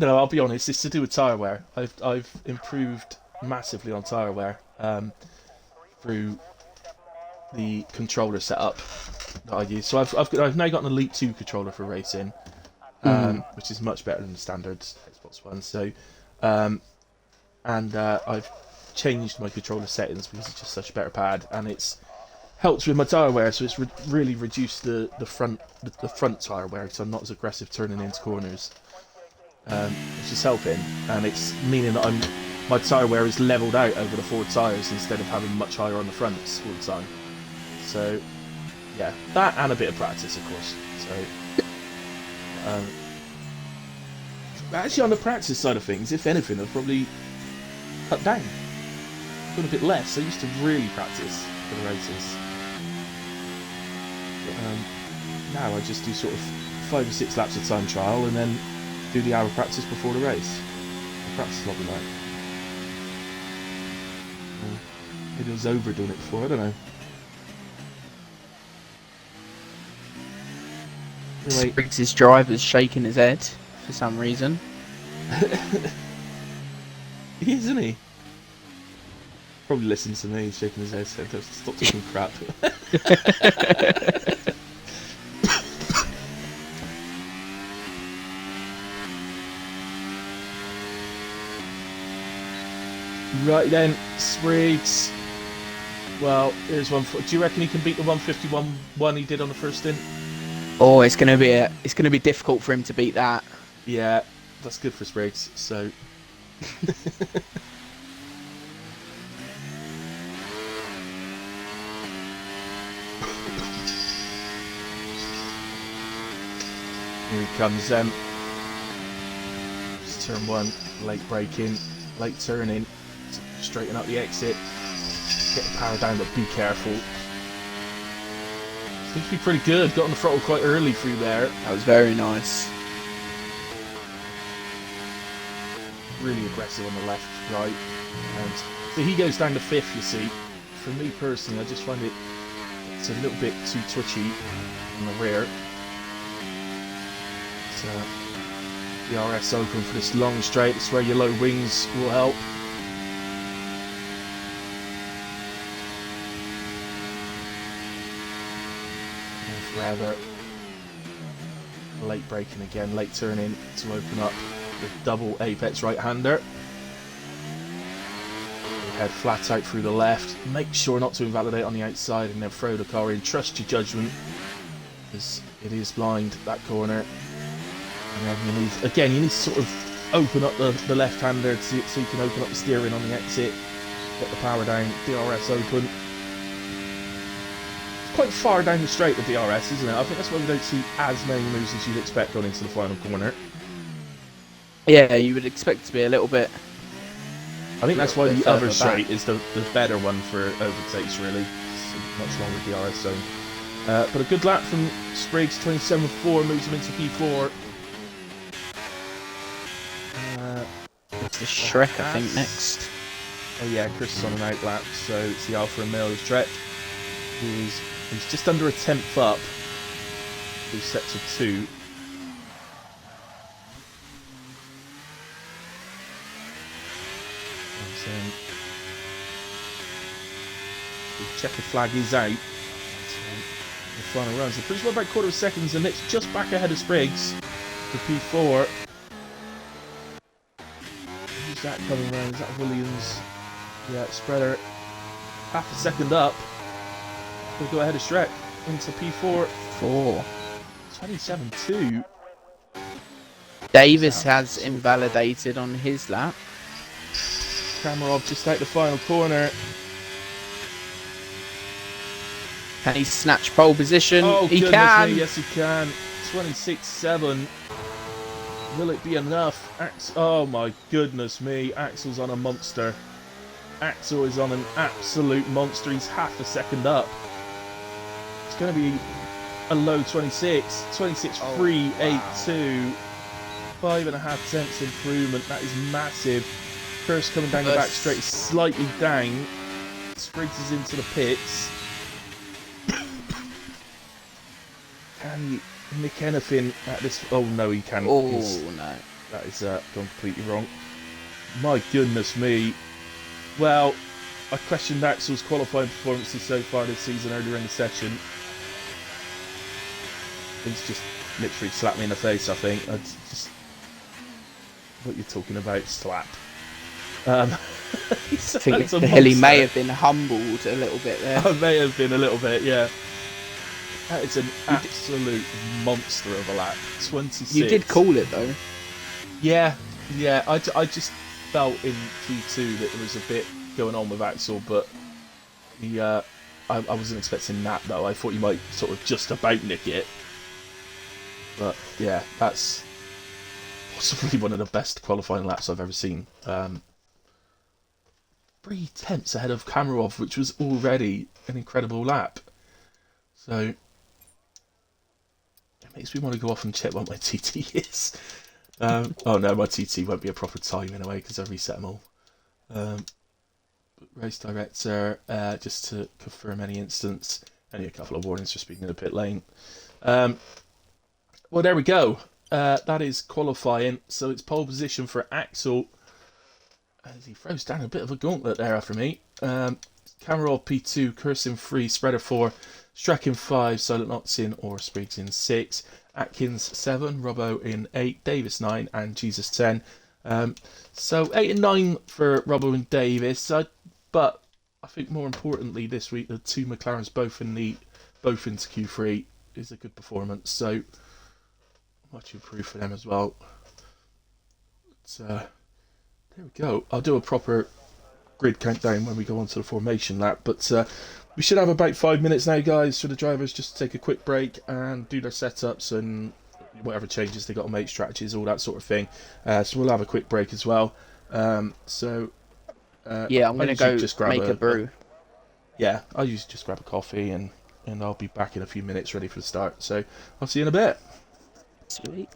I'll be honest. It's to do with tyre wear. I've improved massively on tyre wear through the controller setup that I use. So I've now got an Elite 2 controller for racing, which is much better than the standard Xbox One. So, I've changed my controller settings because it's just such a better pad, and it's helped with my tyre wear. So it's really reduced the front tyre wear, so I'm not as aggressive turning into corners. Which is helping, and it's meaning that my tyre wear is levelled out over the forward tyres instead of having much higher on the fronts all the time. So, yeah, that and a bit of practice, of course. So, actually, on the practice side of things, if anything, I've probably cut down, done a bit less. I used to really practice for the races. But, now I just do sort of 5 or 6 laps of time trial and then do the hour practice before the race. The practice is what we like. Maybe I was overdoing it before, I don't know. Anyway. Spriggs' driver's shaking his head for some reason. He is, isn't he? Probably listens to me, he's shaking his head, so stop talking crap. Right then, Spriggs. Well, here's one. Do you reckon he can beat the 151 he did on the first stint? Oh, it's gonna be difficult for him to beat that. Yeah, that's good for Spriggs. So. Here he comes. Just turn 1, late braking, late turning, straighten up the exit, get the power down, but be careful. Seems to be pretty good. Got on the throttle quite early through there. That was very nice. really aggressive on the left, right, and so he goes down to 5th, you see. For me personally, I just find it's a little bit too twitchy in the rear. So, PRS open for this long straight. It's where your low wings will help. And forever. Late braking again, late turning to open up the double apex right-hander. Head flat out through the left. Make sure not to invalidate on the outside and then throw the car in. Trust your judgment, because it is blind, that corner. And then you need to sort of open up the left-hander so you can open up the steering on the exit. Get the power down, DRS open. It's quite far down the straight, the DRS, isn't it? I think that's why we don't see as many moves as you'd expect going into the final corner. Yeah, you would expect it to be a little bit. I think that's why the other straight is the better one for overtakes, really. It's a much longer DRS zone. But a good lap from Spriggs, 27.4, moves him into P4. It's the Shrek, I think, next. Oh yeah, Chris is on an out lap, so it's the Alpha Romeo Shrek. He's just under a 10th up. Two sets of 2. The checker flag is out. The final run. So pretty well about quarter of seconds, and it's just back ahead of Spriggs for P4. Who's that coming round? Is that Williams? Yeah, Spreader. Half a second up. We'll go ahead of Shrek into P4. 27.2. Davis has invalidated on his lap. Kamarov just out the final corner. Can he snatch pole position? Oh, he goodness can. me, yes he can. 26.7. Will it be enough? Oh my goodness me, Axel's on a monster. Axel is on an absolute monster. He's half a second up. It's going to be a low 26. 26.382. 5.5 tenths improvement. That is massive. First coming down the back straight is slightly down. Spriggs is into the pits. Can he nick anything at this? Oh no, he can't. Oh no, that is gone completely wrong. My goodness me. Well, I questioned Axel's qualifying performances so far this season earlier in the session. He's just literally slapped me in the face, I think. What you're talking about, slap. I think he may have been humbled a little bit there. I may have been a little bit, yeah. That is an absolute monster of a lap. 26. You did call it though. Yeah. I just felt in Q2 that there was a bit going on with Axel, but I wasn't expecting that though. I thought he might sort of just about nick it. But yeah, that's possibly one of the best qualifying laps I've ever seen. 3 tenths ahead of Kamarov, which was already an incredible lap. So it makes me want to go off and check what my TT is. Oh no, my TT won't be a proper time in a way because I reset them all. Race director, just to confirm any instance, only a couple of warnings for speeding in the pit lane. Well, there we go. That is qualifying. So it's pole position for Axel. As he throws down a bit of a gauntlet there after me. Kamarov P2, Kursin 3, Spreader 4, Strack in 5, Silent Knots in or Spriggs in 6, Atkins 7, Robbo in 8, Davis 9, and Jesus 10. So 8 and 9 for Robbo and Davis. But I think more importantly this week, the two McLarens both into Q3 is a good performance. So much improved for them as well. There we go. I'll do a proper grid countdown when we go on to the formation lap. But we should have about 5 minutes now, guys, for the drivers just to take a quick break and do their setups and whatever changes they got to make, strategies, all that sort of thing. So we'll have a quick break as well. Yeah, I'm going to go just make a brew. Yeah, I'll usually just grab a coffee and I'll be back in a few minutes ready for the start. So I'll see you in a bit. Sweet.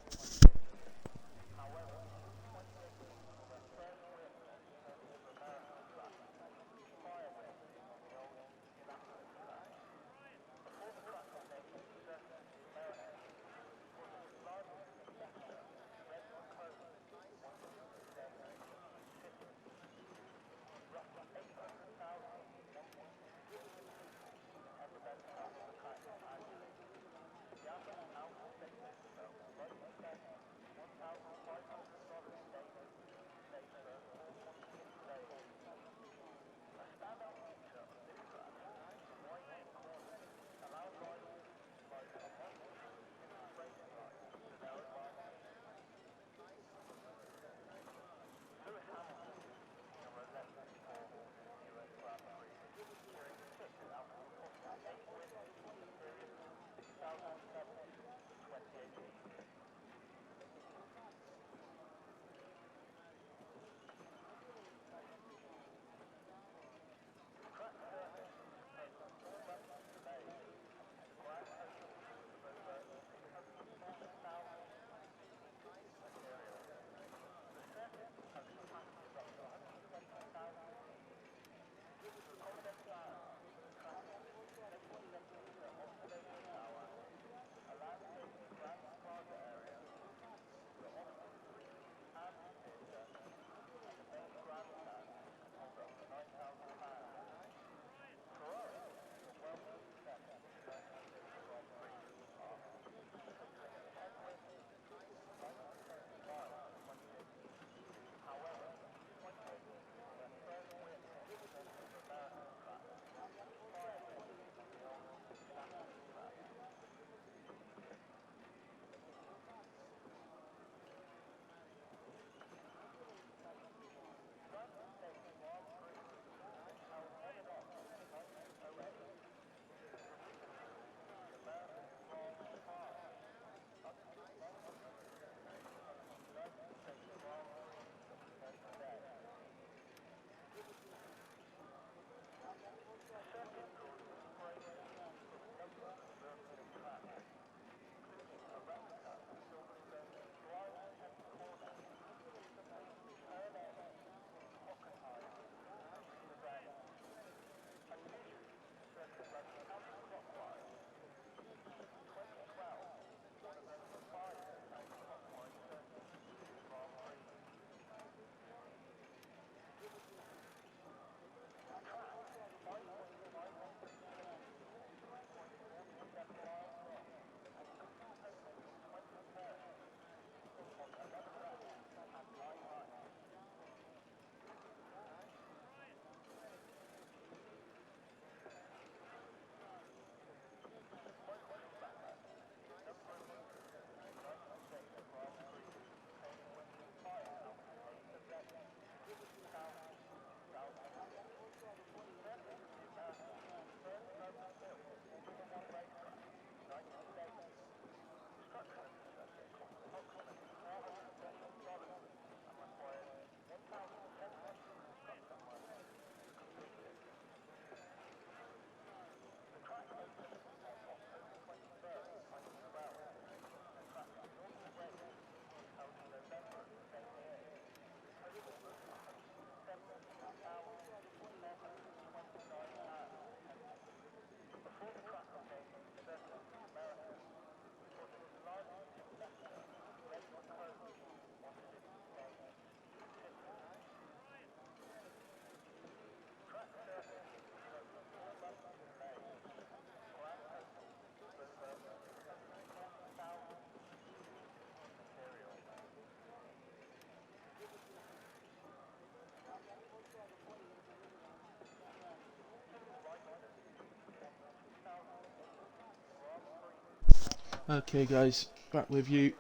Okay, guys, back with you.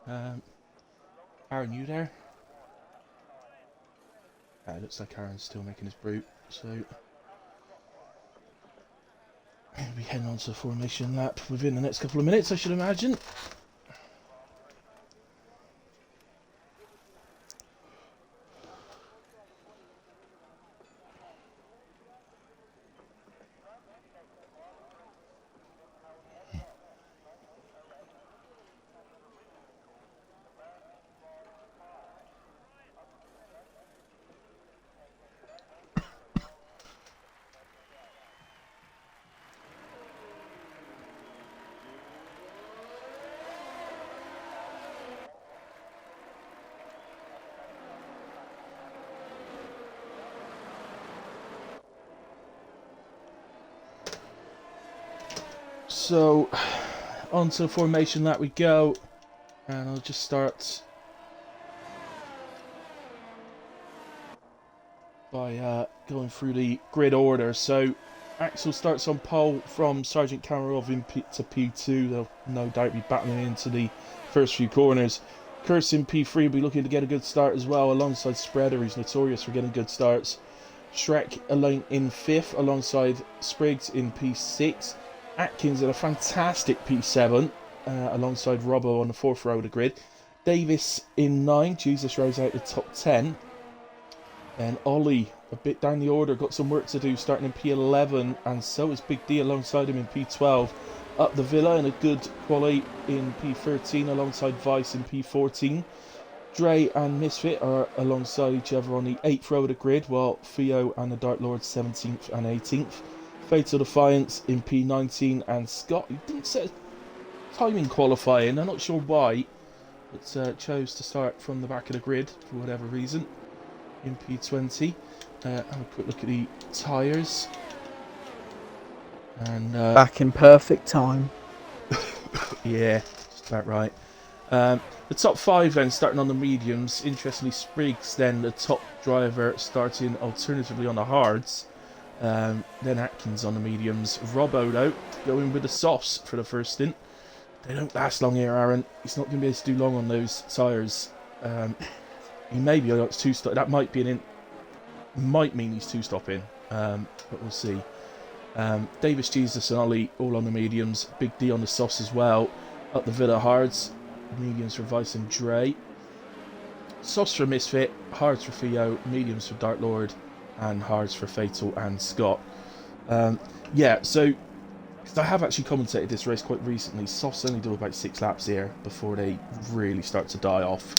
Aaron, you there? It looks like Aaron's still making his brew, so we'll be heading on to the formation lap within the next couple of minutes, I should imagine. So, on to the formation lap we go, and I'll just start by going through the grid order. So, Axel starts on pole from Sergeant Kamarov to P2. They'll no doubt be battling into the first few corners. Kurz in P3 will be looking to get a good start as well, alongside Spreader, who's notorious for getting good starts. Shrek alone in 5th, alongside Spriggs in P6. Atkins in a fantastic P7, alongside Robbo on the 4th row of the grid. Davis in 9, Jesus rose out the top 10. And Ollie, a bit down the order, got some work to do, starting in P11, and so is Big D alongside him in P12. Up the Villa in a good Quali in P13, alongside Vice in P14. Dre and Misfit are alongside each other on the 8th row of the grid, while Theo and the Dark Lord 17th and 18th. Fatal Defiance in P19, and Scott, who didn't set a time in qualifying, I'm not sure why, but chose to start from the back of the grid for whatever reason, in P20. Have a quick look at the tyres. And back in perfect time. Yeah, just about right. The top 5 then, starting on the mediums. Interestingly, Spriggs then the top driver, starting alternatively on the hards. Then Atkins on the mediums. Robbo, though, going with the softs for the first stint. They don't last long here, Aaron. He's not going to be able to do long on those tyres. He may be like 2-stop. That might be might mean he's 2-stopping, but we'll see. Davis, Jesus, and Ollie all on the mediums. Big D on the softs as well. Up the Villa hards. Mediums for Vice and Dre. Softs for Misfit. Hards for Theo. Mediums for Dark Lord. And hards for Fatal and Scott. Yeah, so I have actually commentated this race quite recently. Softs only do about 6 laps here before they really start to die off.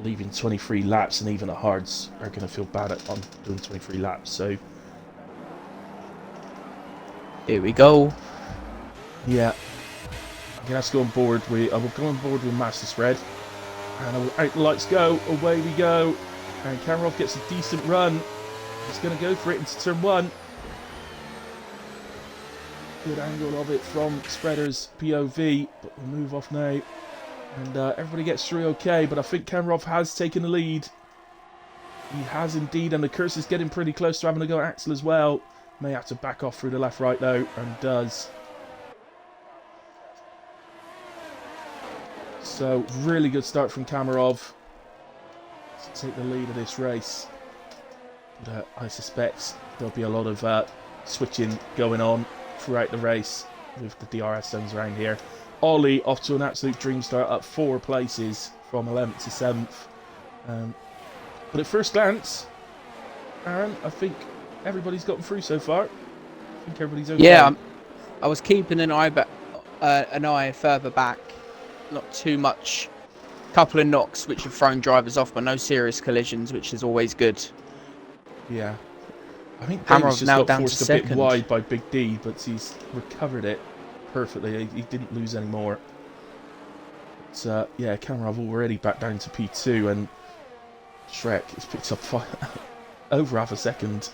Leaving 23 laps, and even the hards are going to feel bad on doing 23 laps. So here we go. Yeah, I'm gonna have to go on board with. I will go on board with Master Spread, and I will out the lights go. Away we go, and Kamarov gets a decent run. He's going to go for it into turn 1. Good angle of it from Spreader's POV, but we'll move off now. And everybody gets through okay, but I think Kamarov has taken the lead. He has indeed, and the Curse is getting pretty close to having to go at Axel as well. May have to back off through the left-right though, and does. So, really good start from Kamarov to take the lead of this race. But I suspect there'll be a lot of switching going on throughout the race with the DRS zones around here. Ollie off to an absolute dream start, up 4 places from 11th to 7th. But at first glance, Aaron, I think everybody's gotten through so far. I think everybody's okay. Yeah, I was keeping an eye further back. Not too much. Couple of knocks which have thrown drivers off, but no serious collisions, which is always good. Yeah. I think Kamarov's Davis just got forced a bit wide by Big D, but he's recovered it perfectly. He didn't lose any more. But, yeah, Kamarov already back down to P2, and Shrek has picked up over half a second.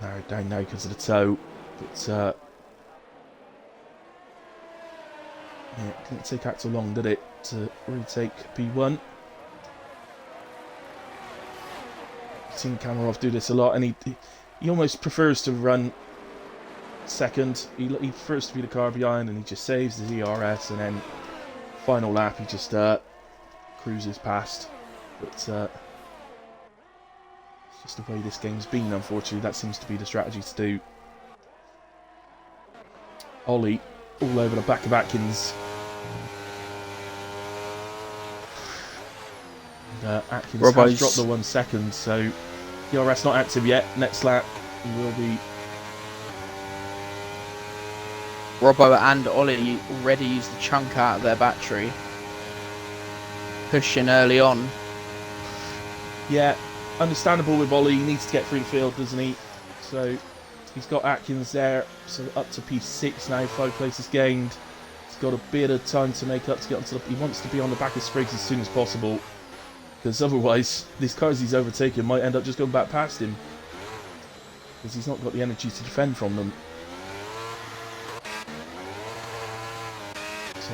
Narrowed down now because of the toe, but yeah, it didn't take Axel long, did it, to retake P1. I've seen Kamarov do this a lot, and he almost prefers to run second. He first to be the car behind, and he just saves his ERS, and then final lap he just cruises past. But it's just the way this game's been, unfortunately. That seems to be the strategy to do. Ollie all over the back of Atkins. And, Atkins has dropped the 1 second, so ERS not active yet. Next lap he will be. Robbo and Ollie already used a chunk out of their battery. Pushing early on. Yeah, understandable with Ollie. He needs to get through the field, doesn't he? So he's got Atkins there. So up to P6 now, 5 places gained. He's got a bit of time to make up to get onto the. He wants to be on the back of Spriggs as soon as possible, because otherwise these cars he's overtaken might end up just going back past him, because he's not got the energy to defend from them. So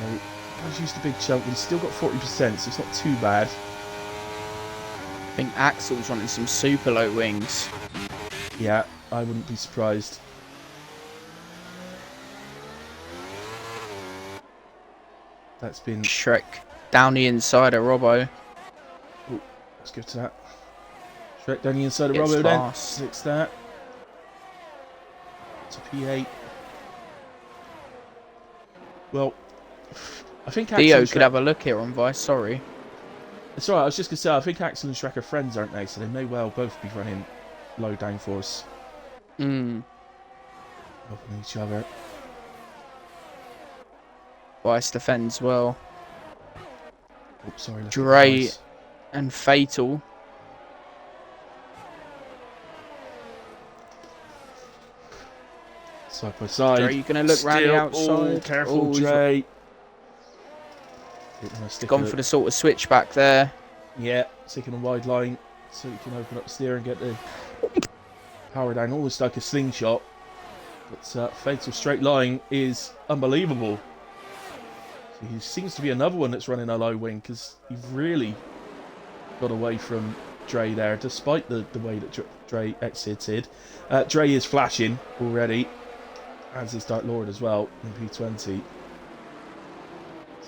he's used a big chunk, but he's still got 40%, so it's not too bad. I think Axel's wanting some super low wings. Yeah, I wouldn't be surprised. That's been... Shrek down the inside of Robbo. Oh, let's go to that. Shrek down the inside of It's Robbo fast. then. 6 that. To P8. Well, I think Theo could have a look here on Vice, sorry. It's alright, I was just going to say, I think Axel and Shrek are friends, aren't they? So they may well both be running low downforce. Helping each other. Vice defends well. Oh, sorry. Dre and Fatal. Side by side. Dre, you going to look round the outside? Oh, careful, Dre. Gone for the sort of switch back there. Yeah, taking a wide line so you can open up the steer and get the power down. Almost like a slingshot. But Fatal straight line is unbelievable. So he seems to be another one that's running a low wing, because he really got away from Dre there, despite the way that Dre exited. Dre is flashing already, as is Dark Lord as well in P20.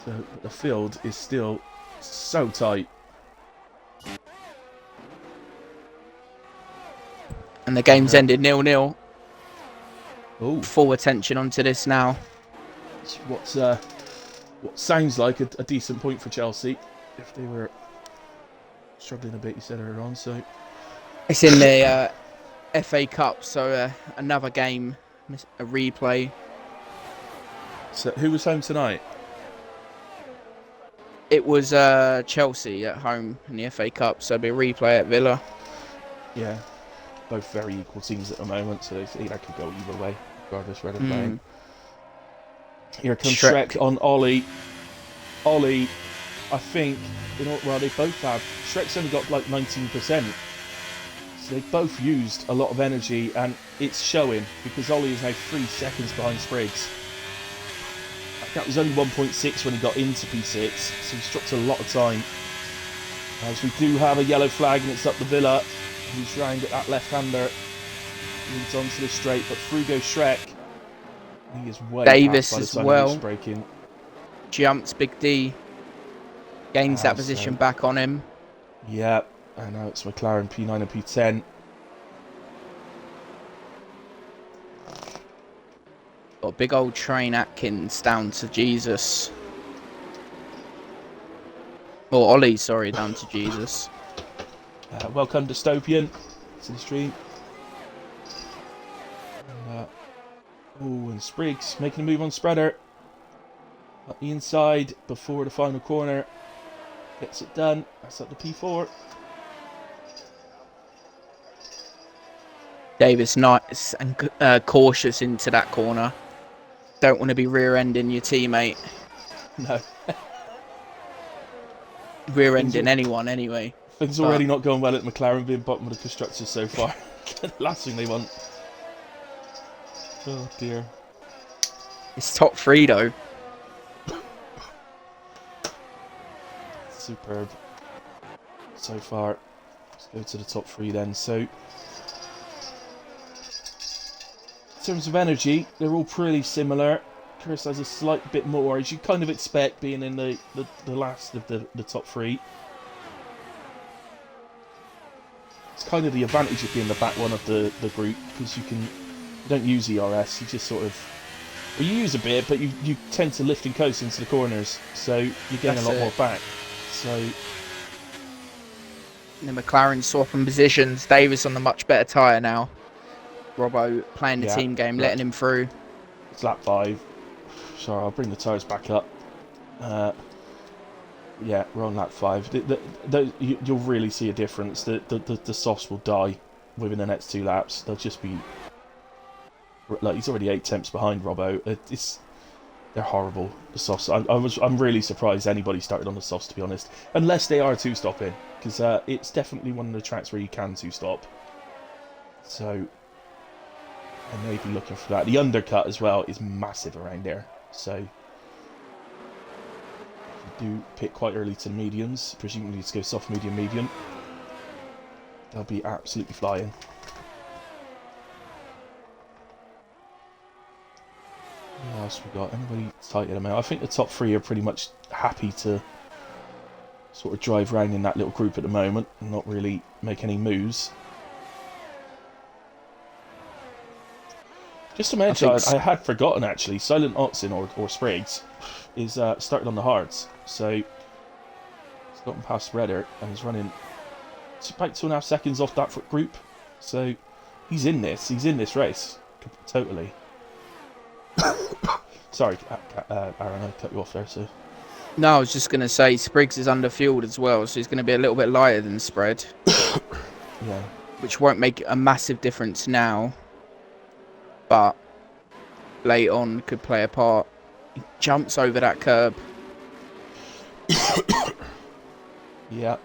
So the field is still so tight. And the game's ended 0-0. Oh, Full attention onto this now. it's what sounds like a decent point for Chelsea, if they were struggling a bit, you said earlier on. So It's in the FA Cup, so another game, a replay. So who was home tonight? It was Chelsea at home in the FA Cup, so it'll be a replay at Villa. Yeah, both very equal teams at the moment, so that could go either way, regardless where they're playing. Here comes Shrek on Ollie. Ollie, I think, well, they both have. Shrek's only got like 19%. So they both used a lot of energy, and it's showing, because Ollie is now 3 seconds behind Spriggs. That was only 1.6 when he got into P6, so he's dropped a lot of time. As we do have a yellow flag, and it's up the Villa, who's round at that left-hander. Leads onto the straight, but through goes Shrek. He is way Davis past by the as time well. he's braking. Jumps Big D. Gains that position back on him. Yeah, and now it's McLaren P9 and P10. Got a big old train Atkins down to Jesus. Or Ollie, sorry, down to Jesus. Welcome Dystopian to the stream. And Spriggs making a move on Spreader. At the inside before the final corner. Gets it done. That's up the P4. Davis nice and cautious into that corner. Don't want to be rear-ending your teammate. No. Rear-ending anyone anyway. Things already not going well at McLaren, being bottom of the constructors so far. Last thing they want. Oh dear. It's top 3 though. Superb. So far. Let's go to the top 3 then. So terms of energy, they're all pretty similar. Chris has a slight bit more, as you kind of expect, being in the last of the top three. It's kind of the advantage of being the back one of the group, because you don't use ERS, you just sort of... Well, you use a bit, but you tend to lift and coast into the corners, so you gain a lot more back. So... The McLaren swapping positions. Davis on the much better tyre now. Robbo playing the team game, letting him through. It's lap 5. Sorry, I'll bring the tyres back up. Yeah, we're on lap 5. You'll really see a difference. The softs will die within the next 2 laps. They'll just be... Like, he's already 8 tenths behind Robbo. They're horrible, the softs. I'm really surprised anybody started on the softs, to be honest. Unless they are 2-stopping. Because it's definitely one of the tracks where you can 2-stop. So... I may be looking for that. The undercut as well is massive around there. So... If you do pit quite early to mediums, presumably to go soft, medium, medium, they'll be absolutely flying. What else we got? Anybody tighten them out? I think the top 3 are pretty much happy to sort of drive around in that little group at the moment and not really make any moves. Just to mention, I had forgotten actually, Silent Oxen or Spriggs is started on the hards, so he's gotten past Redder and he's running about 2.5 seconds off that group, so he's in this race totally. Sorry, Aaron, I cut you off there. So no, I was just going to say Spriggs is under fueled as well, so he's going to be a little bit lighter than Spread. Yeah, which won't make a massive difference now, but late on could play a part. He jumps over that curb. Yeah,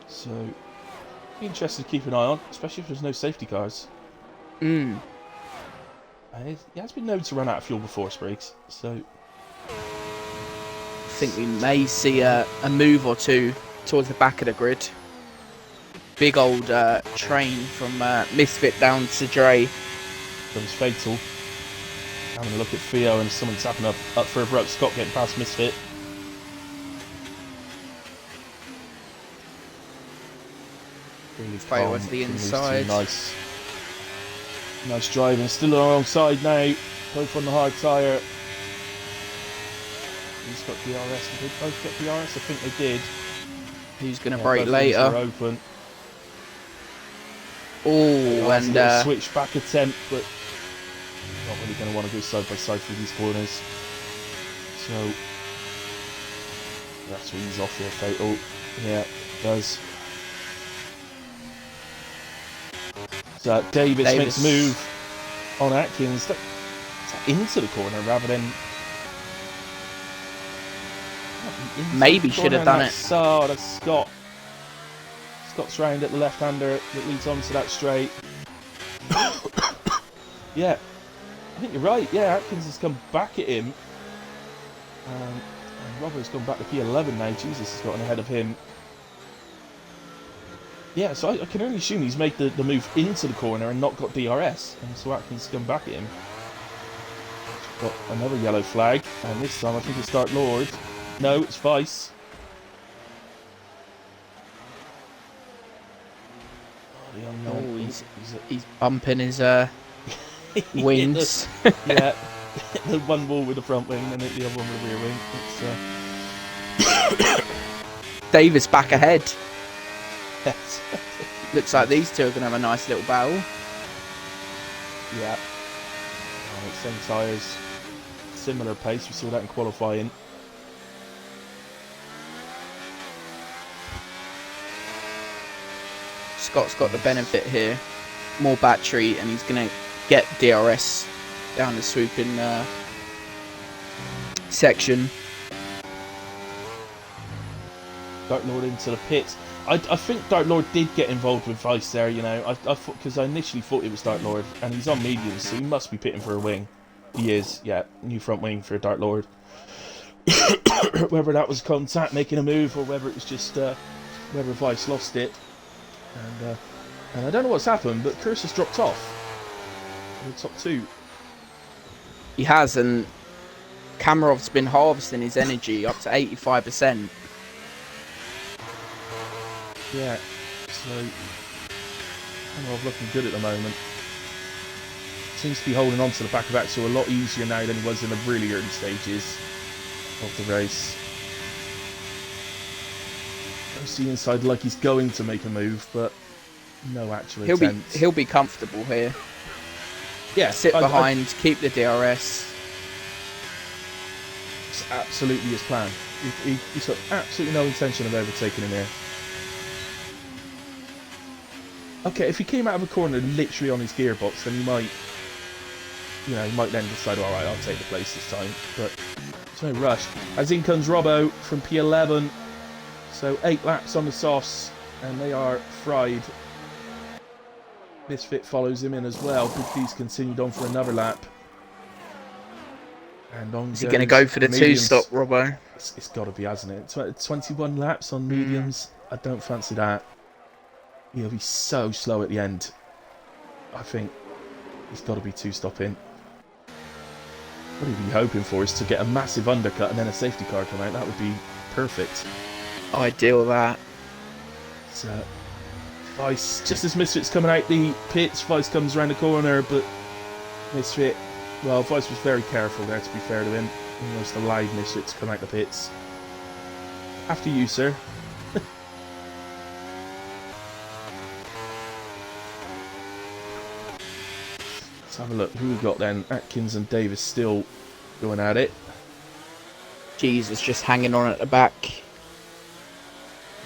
so be interested to keep an eye on, especially if there's no safety cars. And he has been known to run out of fuel before, Spriggs, so I think we may see a move or two towards the back of the grid. Big old train from Misfit down to Dre. Becomes fatal. Having a look at Theo and someone tapping up further up. Scott getting past Misfit. Really Play with the inside. Nice driving. Still alongside now. Both on the hard tyre. He's got DRS. Did they both get DRS? I think they did. Who's going to brake later? Open. Oh, and switch back attempt, but not really going to want to go side by side through these corners. So that's where he's off here, fatal. Yeah, does. So Davis makes a move on Atkins into the corner rather than maybe should have done it. So that's Scott. Scott's round at the left-hander that leads on to that straight. Yeah, I think you're right. Yeah, Atkins has come back at him. And Robert's gone back to P11 now. Jesus has gotten ahead of him. Yeah, so I can only assume he's made the move into the corner and not got DRS. And so Atkins has come back at him. Got another yellow flag. And this time I think it's Dark Lord. No, it's Vice. Oh, he's bumping his wings. Yeah, the one wall with the front wing and the other one with the rear wing. Davis back ahead. Yes. Looks like these two are going to have a nice little battle. Yeah. Same tyres, similar pace. We saw that in qualifying. Scott's got the benefit here, more battery, and he's going to get DRS down the swooping section. Dark Lord into the pits. I think Dark Lord did get involved with Vice there, you know. I thought, because I initially thought it was Dark Lord, and he's on mediums, so he must be pitting for a wing. He is, yeah, new front wing for Dark Lord. Whether that was contact making a move, or whether it was just whether Vice lost it. And I don't know what's happened, but Curse has dropped off. The top two. He has, and Kamarov's been harvesting his energy up to 85%. Yeah, so Kamarov looking good at the moment. Seems to be holding on to the back of Axel a lot easier now than he was in the really early stages of the race. Goes the inside like he's going to make a move, but no actual attempt. He'll be comfortable here. Yeah, Sit behind, keep the DRS. It's absolutely his plan. He's got absolutely no intention of overtaking him here. Okay, if he came out of a corner literally on his gearbox, then he might, you know, he might then decide, all right, I'll take the place this time. But there's no rush. As in comes Robbo from P11. So 8 laps on the softs, and they are fried. Misfit follows him in as well. Big D's continued on for another lap. And on Is he going to go for the mediums. 2-stop, Robbo? It's got to be, hasn't it? 21 laps on mediums. I don't fancy that. He'll be so slow at the end. I think he's got to be 2-stopping. What he'd be hoping for is to get a massive undercut and then a safety car come out. That would be perfect. Ideal, that. So, Vice, just as Misfit's coming out the pits, Vice comes around the corner, but Misfit, well, Vice was very careful there, to be fair to him. Almost allowed Misfit to come out the pits. After you, sir. Let's have a look. Who we've got then? Atkins and Davis still going at it. Jesus, just hanging on at the back.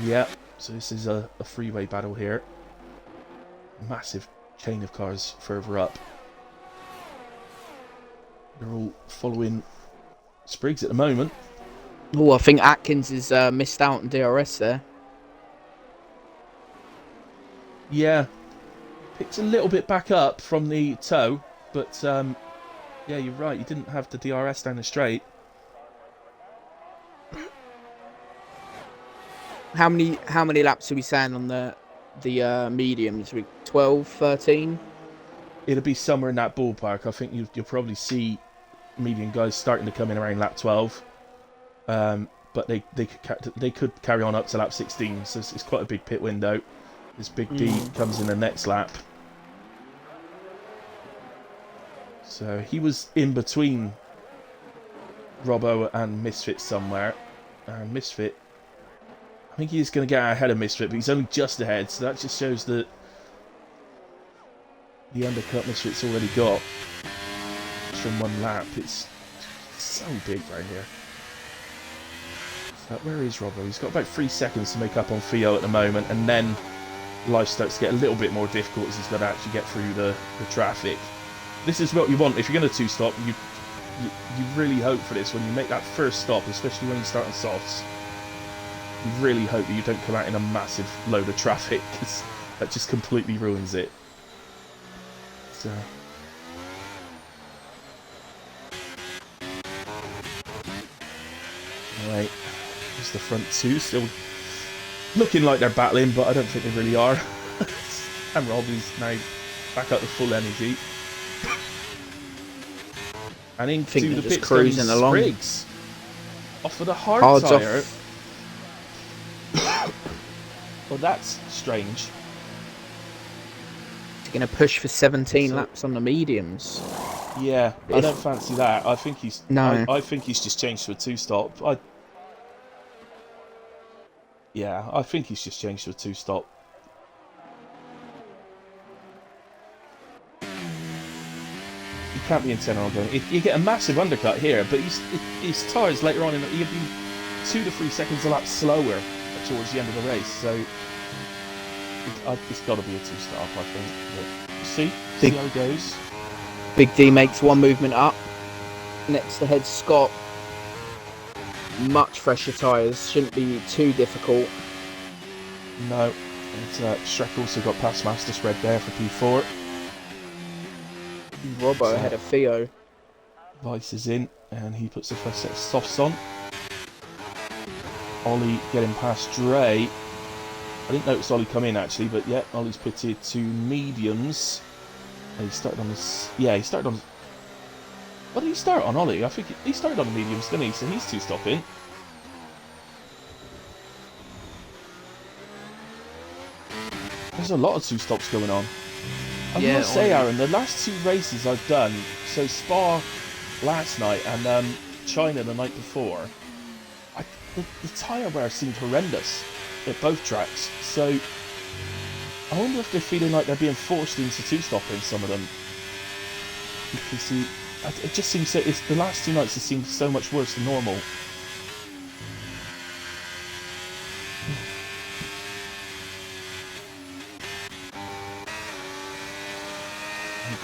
Yeah, so this is a freeway battle here. Massive chain of cars further up. They're all following Spriggs at the moment. Oh, I think Atkins is missed out on DRS there. Yeah, picked a little bit back up from the toe, but yeah, you're right. You didn't have the DRS down the straight. How many laps are we saying on the mediums? 12, 13? It'll be somewhere in that ballpark. I think you'll probably see medium guys starting to come in around lap 12, but they could carry on up to lap 16. So it's quite a big pit window. This Big D comes in the next lap. So he was in between Robbo and Misfit somewhere. And Misfit, I think he's going to get out ahead of Misfit, but he's only just ahead. So that just shows that the undercut Misfit's already got from one lap. It's so big right here. So where is Robbo? He's got about 3 seconds to make up on Theo at the moment, and then life starts to get a little bit more difficult as he's got to actually get through the traffic. This is what you want. If you're going to 2-stop, you really hope for this when you make that first stop, especially when you start on softs. You really hope that you don't come out in a massive load of traffic, because that just completely ruins it. So. Alright, here's the front two, still looking like they're battling, but I don't think they really are. And Rob is now back up to full energy. And into the pits cruising along. Spriggs. Off with a hard tyre. Well, that's strange. He's going to push for 17 laps on the mediums. Yeah, I don't fancy that. I think he's I think he's just changed to a 2-stop. I think he's just changed to a 2-stop. He can't be intending on going. You get a massive undercut here, but his tyres later on, he'll be 2 to 3 seconds a lap slower towards the end of the race. So it's got to be a 2-stop, I think. But see how it goes. Big D makes one movement up. Next ahead, Scott. Much fresher tyres. Shouldn't be too difficult. No. And Shrek also got past Master Spread there for P4. Robbo ahead of Theo. Vice is in, and he puts the first set of softs on. Ollie getting past Dre. I didn't notice Ollie come in actually, but yeah, Ollie's pitted to mediums. And he started on this. Yeah, he started on. What did he start on, Ollie? I think he started on the mediums, didn't he? So he's two-stopping. There's a lot of two-stops going on. I must say, Aaron, the last 2 races I've done, so Spa last night and China the night before, the tyre wear seemed horrendous at both tracks. So I wonder if they're feeling like they're being forced into two-stopping, some of them. Because it just seems that the last 2 nights have seemed so much worse than normal.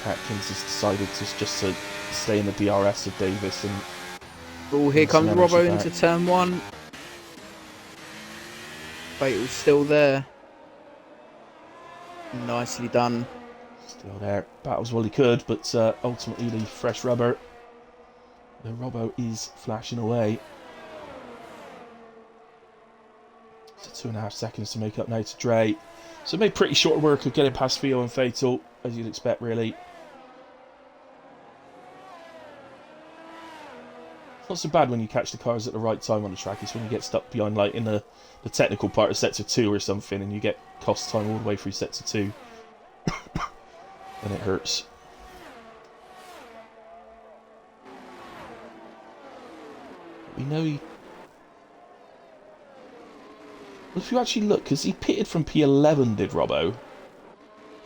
Atkins has decided just to stay in the DRS of Davis and... Oh, here comes Robbo into turn 1. Fatal's still there. Nicely done. Still there. Battles while he could, but ultimately the fresh rubber. The Robbo is flashing away. So 2.5 seconds to make up now to Dre. So made pretty short work of getting past Theo and Fatal, as you'd expect, really. It's not so bad when you catch the cars at the right time on the track. It's when you get stuck behind, like, in the technical part of sets of 2 or something, and you get cost time all the way through sets of 2. And it hurts. We know he... Well, if you actually look, because he pitted from P11, did Robbo.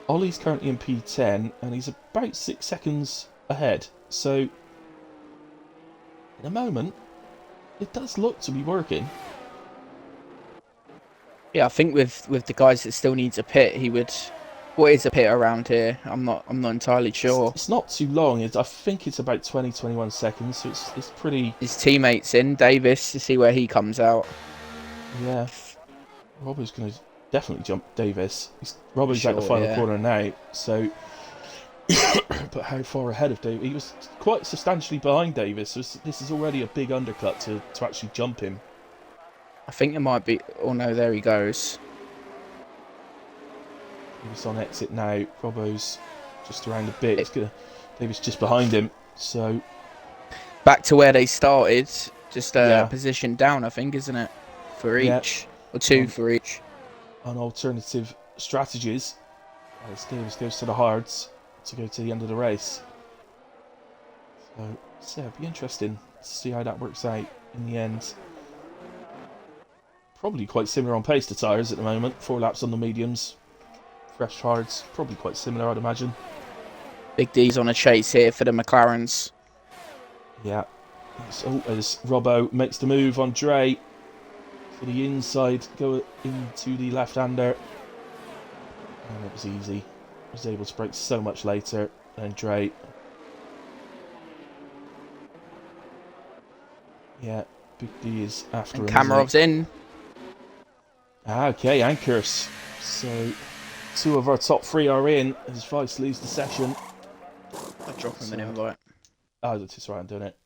Ollie's currently in P10, and he's about 6 seconds ahead. So... in a moment, it does look to be working. Yeah, I think with the guys that still needs a pit, he would. What is a pit around here? I'm not entirely sure. It's not too long. I think it's about 20-21 seconds, so it's pretty. His teammates in Davis to see where he comes out. Yeah, Robbo's going to definitely jump Davis. Robbo's at the final corner now, so. But how far ahead of Davis? He was quite substantially behind Davis, so this is already a big undercut to actually jump him. I think it might be... oh no, there he goes. Davis on exit now. Robbo's just around a bit. Davis just behind him, so... back to where they started. Just position down, I think, isn't it? For each. Yeah. Or 2 for each. On alternative strategies, as Davis goes to the hards to go to the end of the race. So it'll be interesting to see how that works out in the end. Probably quite similar on pace to tyres at the moment. 4 laps on the mediums. Fresh hards, probably quite similar, I'd imagine. Big D's on a chase here for the McLarens. Yeah. So as Robbo makes the move on Dre to the inside, go into the left-hander. And it was easy. Was able to brake so much later than Dre. Yeah, Big D is after him. Kamarov's in. Okay, anchors. So 2 of our top 3 are in as Vice leaves the session. I'll drop him an invite. Oh, that's just right, I'm doing it.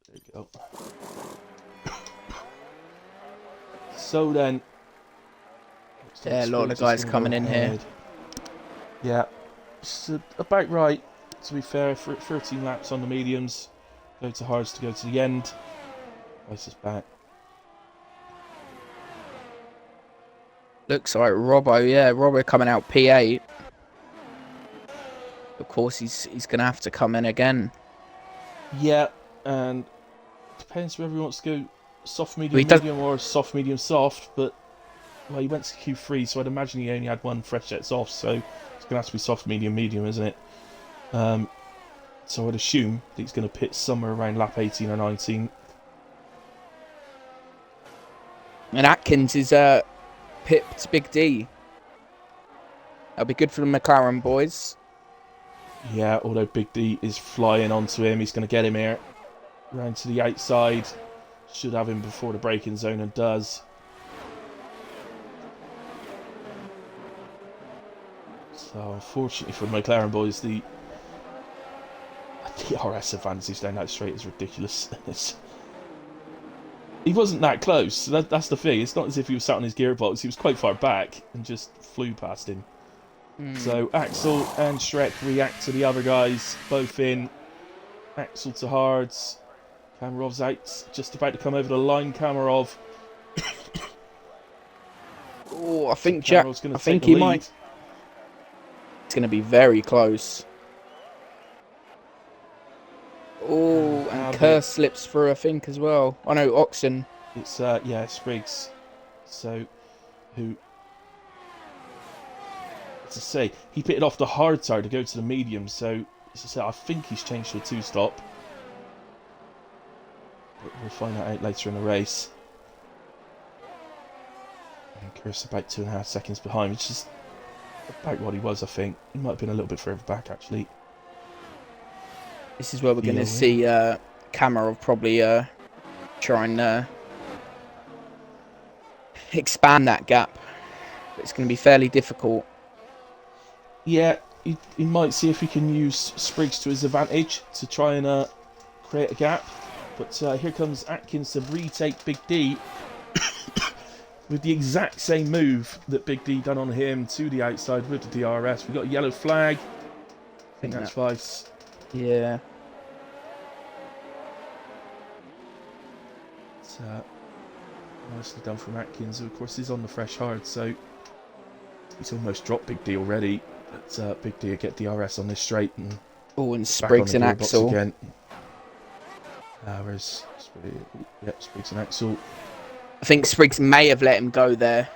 There you go. So then. Yeah, a lot of guys coming in here. Yeah, it's about right, to be fair. 13 laps on the mediums. Go to hards to go to the end. Vice is back. Looks like Robbo coming out P8. Of course, he's going to have to come in again. Yeah, and depends whether he wants to go soft, medium, medium, or soft, medium, soft, but... well, he went to Q3, so I'd imagine he only had 1 fresh sets off, so it's going to have to be soft, medium, medium, isn't it? So I'd assume that he's going to pit somewhere around lap 18 or 19. And Atkins is pipped Big D. That'll be good for the McLaren boys. Yeah, although Big D is flying onto him, he's going to get him here. Round to the outside. Should have him before the braking zone, and does. So unfortunately for the McLaren boys, the DRS advantage down that straight is ridiculous. He wasn't that close. That's the thing. It's not as if he was sat on his gearbox. He was quite far back and just flew past him. So Axel and Shrek react to the other guys, both in. Axel to hards. Kamarov's out, just about to come over the line. Kamarov. Oh, I think Jack. I think he might. It's going to be very close. Oh, and Kerr slips through, I think, as well. Oh no, Oxen. It's yeah, Spriggs. So, who? As I say, he pitted off the hard side to go to the medium. So, as I say, I think he's changed to a 2-stop. But we'll find that out later in the race. And Kerr's about 2.5 seconds behind, which is about what he was, I think. He might have been a little bit further back, actually. This is where we're going to see Kamarov probably try and expand that gap. But it's going to be fairly difficult. Yeah, he might see if he can use Spriggs to his advantage to try and create a gap. But here comes Atkins to retake Big D with the exact same move that Big D done on him to the outside with the DRS. We've got a yellow flag. I think that's Vice. Yeah. It's nicely done from Atkins, who of course is on the fresh hard, so he's almost dropped Big D already. But Big D will get DRS on this straight and Spriggs and Axel again. Where's yep, Spriggs and Axel. I think Spriggs may have let him go there.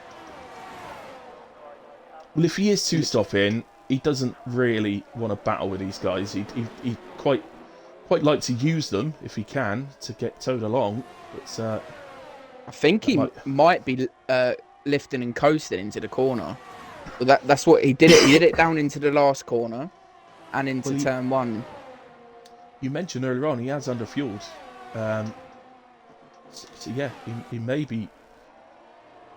Well, if he is 2-stopping, he doesn't really want to battle with these guys. He quite like to use them if he can to get towed along. But I think he might be lifting and coasting into the corner. Well, that's what he did. He did it down into the last corner and into turn 1. You mentioned earlier on he has underfueled. So yeah, he may be.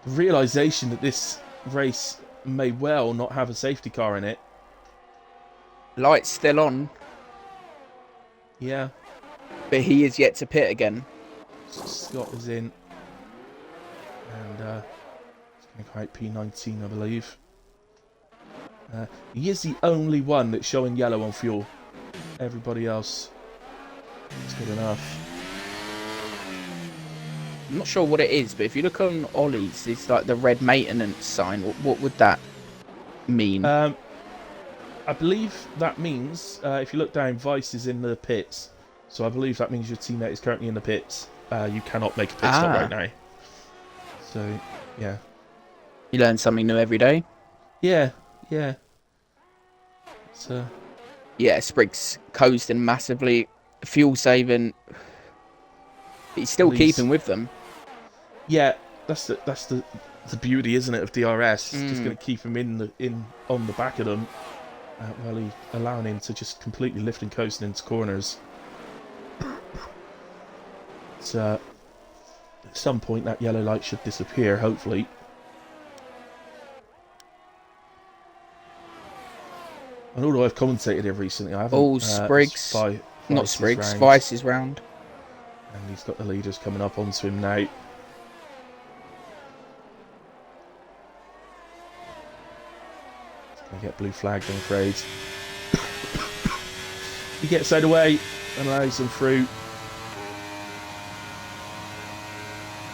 The realisation that this race may well not have a safety car in it. Light's still on. Yeah. But he is yet to pit again. Scott is in. And it's going to come out P19, I believe. He is the only one that's showing yellow on fuel. Everybody else is good enough. I'm not sure what it is, but if you look on Ollie's, it's like the red maintenance sign. What would that mean? I believe that means, if you look down, Vice is in the pits. So I believe that means your teammate is currently in the pits. You cannot make a pit stop right now. So, yeah. You learn something new every day? Yeah. It's, yeah, Spriggs coasting massively. Fuel saving. He's still keeping with them. Yeah, that's the beauty, isn't it, of DRS? It's just going to keep him on the back of them, while he allowing him to just completely lift and coast into corners. It's, at some point that yellow light should disappear, hopefully. And although I've commentated it recently, I haven't. Spriggs, not Spriggs. Vice's round. And he's got the leaders coming up onto him now. Gonna get blue flagged, I'm afraid. He gets out of the way and allows them through.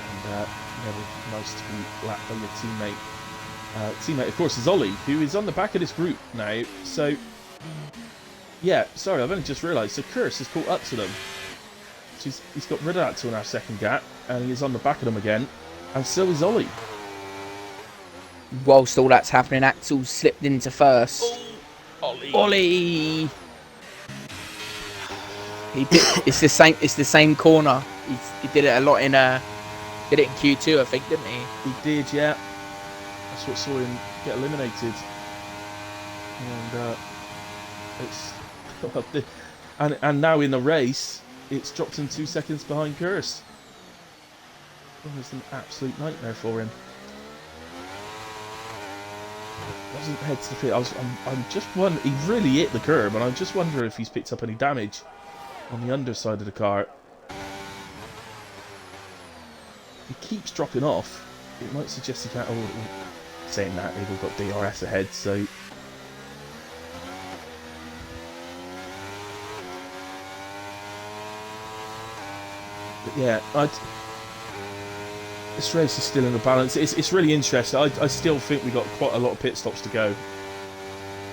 And never nice to be lapped by your teammate. Teammate, of course, is Ollie, who is on the back of this group now. So, yeah, sorry, I've only just realised. So, Curse has caught up to them. So he's got rid of that 2.5 second gap, and he's on the back of them again. And so is Ollie. Whilst all that's happening, Axel slipped into first. Oh, Ollie! It's the same corner. He did it a lot in did it in Q2, I think, didn't he? He did, yeah. That's what saw him get eliminated. And it's and now in the race, it's dropped him 2 seconds behind Curse. It was an absolute nightmare for him. Doesn't head to the pit. I'm just wondering. He really hit the curb, and I'm just wondering if he's picked up any damage on the underside of the car. He keeps dropping off. It might suggest he can't. Oh, saying that they've all got DRS ahead, so But yeah, this race is still in the balance. It's really interesting. I still think we got quite a lot of pit stops to go.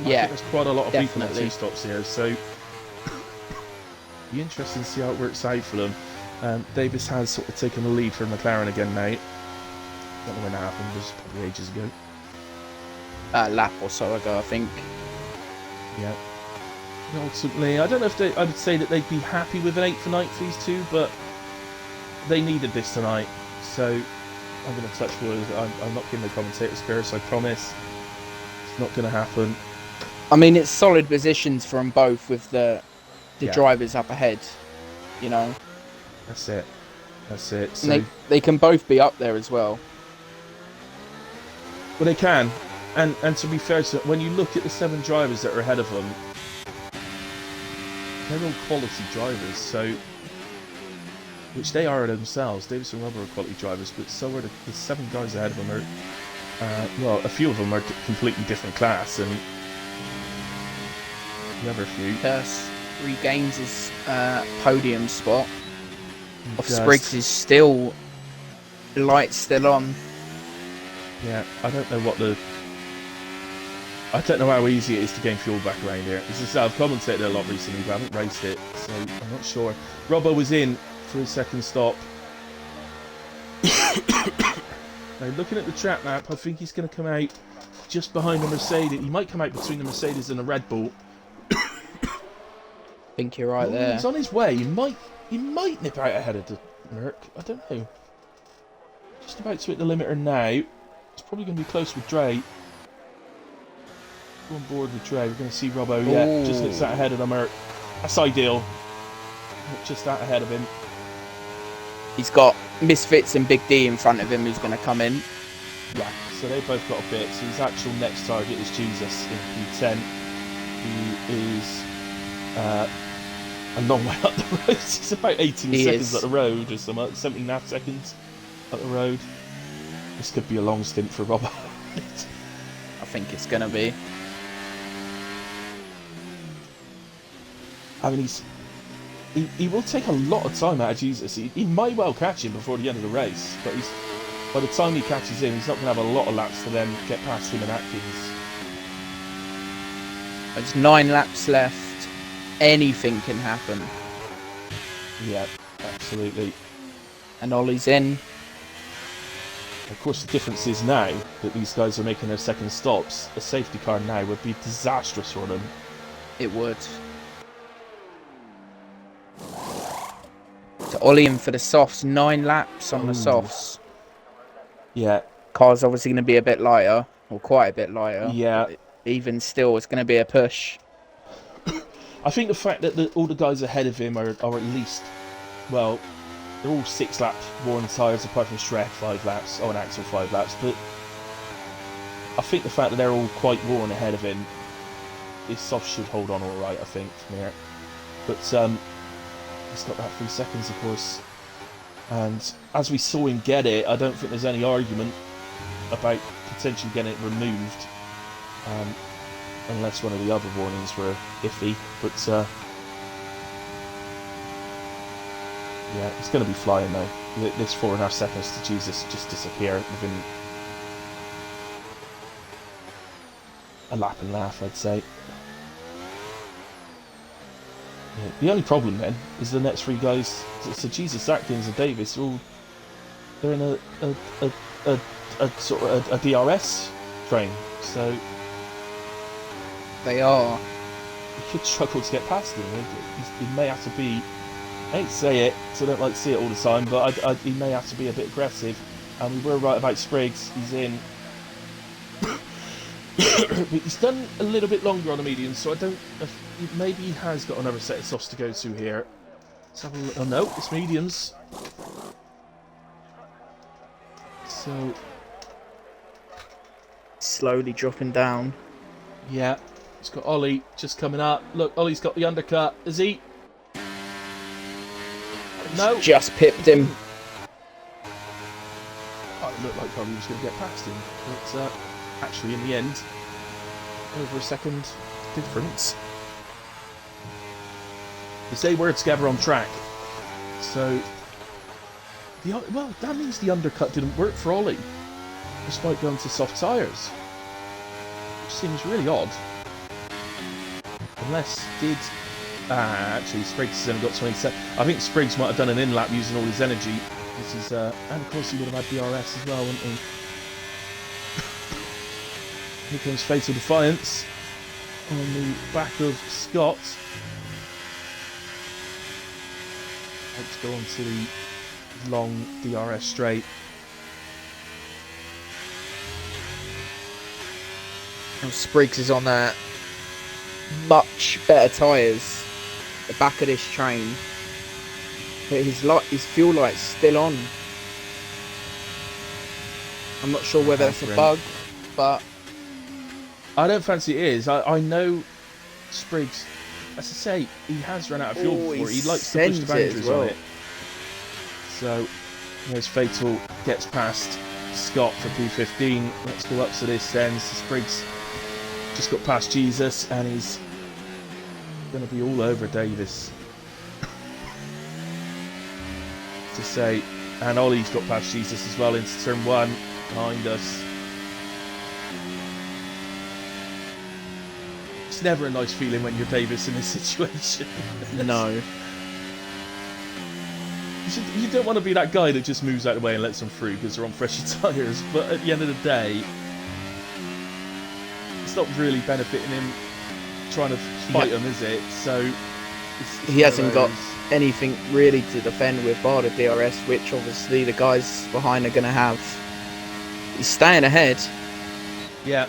I think there's quite a lot of people on 2 stops here, so be interesting to see how it works out for them. Davis has sort of taken the lead for McLaren again now. Don't know when that happened. It was probably ages ago. A lap or so ago, I think. Yeah. Ultimately, I don't know if I would say that they'd be happy with an 8th and 9th, these two, but they needed this tonight. So I'm going to touch wood. I'm not giving the commentators curse, I promise. It's not going to happen. I mean, it's solid positions for them both with the drivers up ahead, you know. That's it. So and they can both be up there as well. Well, they can. And to be fair to them, when you look at the 7 drivers that are ahead of them, they're all quality drivers, so which they are themselves. Davis and Rubber are quality drivers, but so are the 7 guys ahead of them. Are well, a few of them are completely different class, and the other few. Hurst regains his podium spot. Spriggs is still lights still on. Yeah, I don't know how easy it is to gain fuel back around here. I've commentated a lot recently, but I haven't raced it, so I'm not sure. Robbo was in for his second stop. Now, looking at the track map, I think he's going to come out just behind the Mercedes. He might come out between the Mercedes and the Red Bull. I think you're right there. He's on his way. He might nip out ahead of the Merc. I don't know. Just about to hit the limiter now. It's probably going to be close with Dre. Go on board with Dre. We're going to see Robbo. Ooh. Yeah, just hits that ahead of the Merc. That's ideal. Just that ahead of him. He's got Misfits and Big D in front of him who's going to come in. Yeah, so they both got a bit. So his actual next target is Jesus in P10, who is a long way up the road. He's about 18 seconds up the road or something, 17.5 seconds up the road. This could be a long stint for Robbo. I think it's going to be. I mean, he will take a lot of time out of Jesus. He might well catch him before the end of the race, but by the time he catches him, he's not going to have a lot of laps to then get past him and Atkins. There's 9 laps left. Anything can happen. Yeah, absolutely. And Ollie's in. Of course, the difference is now that these guys are making their second stops. A safety car now would be disastrous for them. It would. To Ollie in for the softs. 9 laps on the softs. Yeah. Car's obviously going to be a bit lighter, or quite a bit lighter. Yeah. Even still, it's going to be a push. I think the fact that all the guys ahead of him are at least, well, they're all 6 lap worn tyres, apart from Shrek 5 laps, and Axel 5 laps, but I think the fact that they're all quite worn ahead of him, his soft should hold on alright, I think, from here. But he's got that 3 seconds, of course. And as we saw him get it, I don't think there's any argument about potentially getting it removed. Unless one of the other warnings were iffy. But yeah, it's going to be flying now. This 4.5 seconds to Jesus just disappear within a lap and a half, I'd say. Yeah, the only problem then is the next 3 guys. So Jesus, Atkins, and Davis they're in a sort of a DRS train. So they are. He could struggle to get past him. He may have to be. I hate to say it, so I don't like to see it all the time, but he may have to be a bit aggressive. And we were right about Spriggs. He's in. But he's done a little bit longer on the medium, so I don't. Maybe he has got another set of softs to go to here. Let's have a look. Oh no, it's mediums. So slowly dropping down. Yeah, he's got Ollie just coming up. Look, Ollie's got the undercut. Is he? No. Just pipped him. Oh, it looked like Ollie was going to get past him, but actually, in the end, over a second difference. Because they were together on track, so Well, that means the undercut didn't work for Ollie, despite going to soft tyres. Which seems really odd. Unless did... actually, Spriggs has only got 27. I think Spriggs might have done an in-lap using all his energy. This is, and of course he would have had DRS as well, wouldn't he? Here comes Fatal Defiance on the back of Scott. Let's go on to the long DRS straight. And Spriggs is on much better tyres. The back of this train. But his fuel light's still on. I'm not sure whether that's a bug, but I don't fancy it is. I know Spriggs, as I say, he has run out of fuel before. He likes to push the boundaries on it. So, there's Fatal, gets past Scott for P15. Let's go up to this then. So Spriggs just got past Jesus and he's going to be all over Davis. To say, and Ollie's got past Jesus as well into turn 1 behind us. It's never a nice feeling when you're Davis in this situation. no. You don't want to be that guy that just moves out of the way and lets them through because they're on fresher tyres, but at the end of the day, it's not really benefiting him trying to fight them, is it? So he hasn't got anything really to defend with bar the DRS, which obviously the guys behind are going to have. He's staying ahead. Yeah.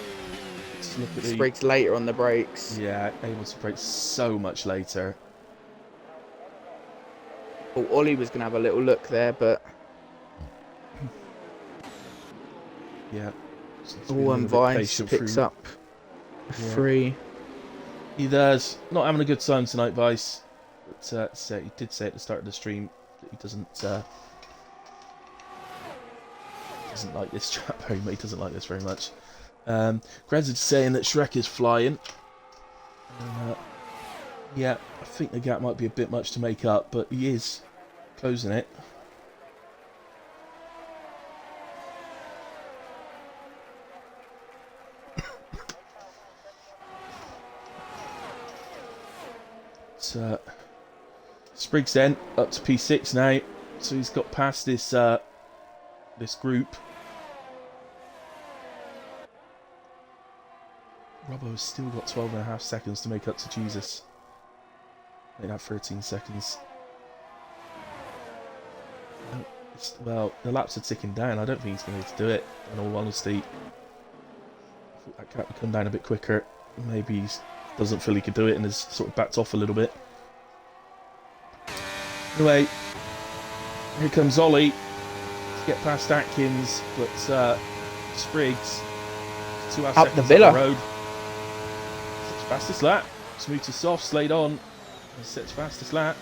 Let's look at Spriggs later on the brakes. Yeah, able to brake so much later. Well, Ollie was going to have a little look there, but yeah. Vice picks up 3. He does. Not having a good time tonight, Vice. But he did say at the start of the stream that he doesn't like this trap very much. He doesn't like this very much. Grez is saying that Shrek is flying. Yeah, I think the gap might be a bit much to make up, but he is closing it. Spriggs then up to P6 now, so he's got past this this group. Robbo's still got 12.5 seconds to make up to Jesus. Made that 13 seconds. Well, the laps are ticking down. I don't think he's going to be able to do it, in all honesty. I thought that gap would come down a bit quicker. Maybe he doesn't feel he could do it and has sort of backed off a little bit. Anyway, here comes Ollie to get past Atkins, but Spriggs 2.5 up seconds the Villa. on the road. Fastest lap, smooth to soft, Slade on, and sets fastest lap.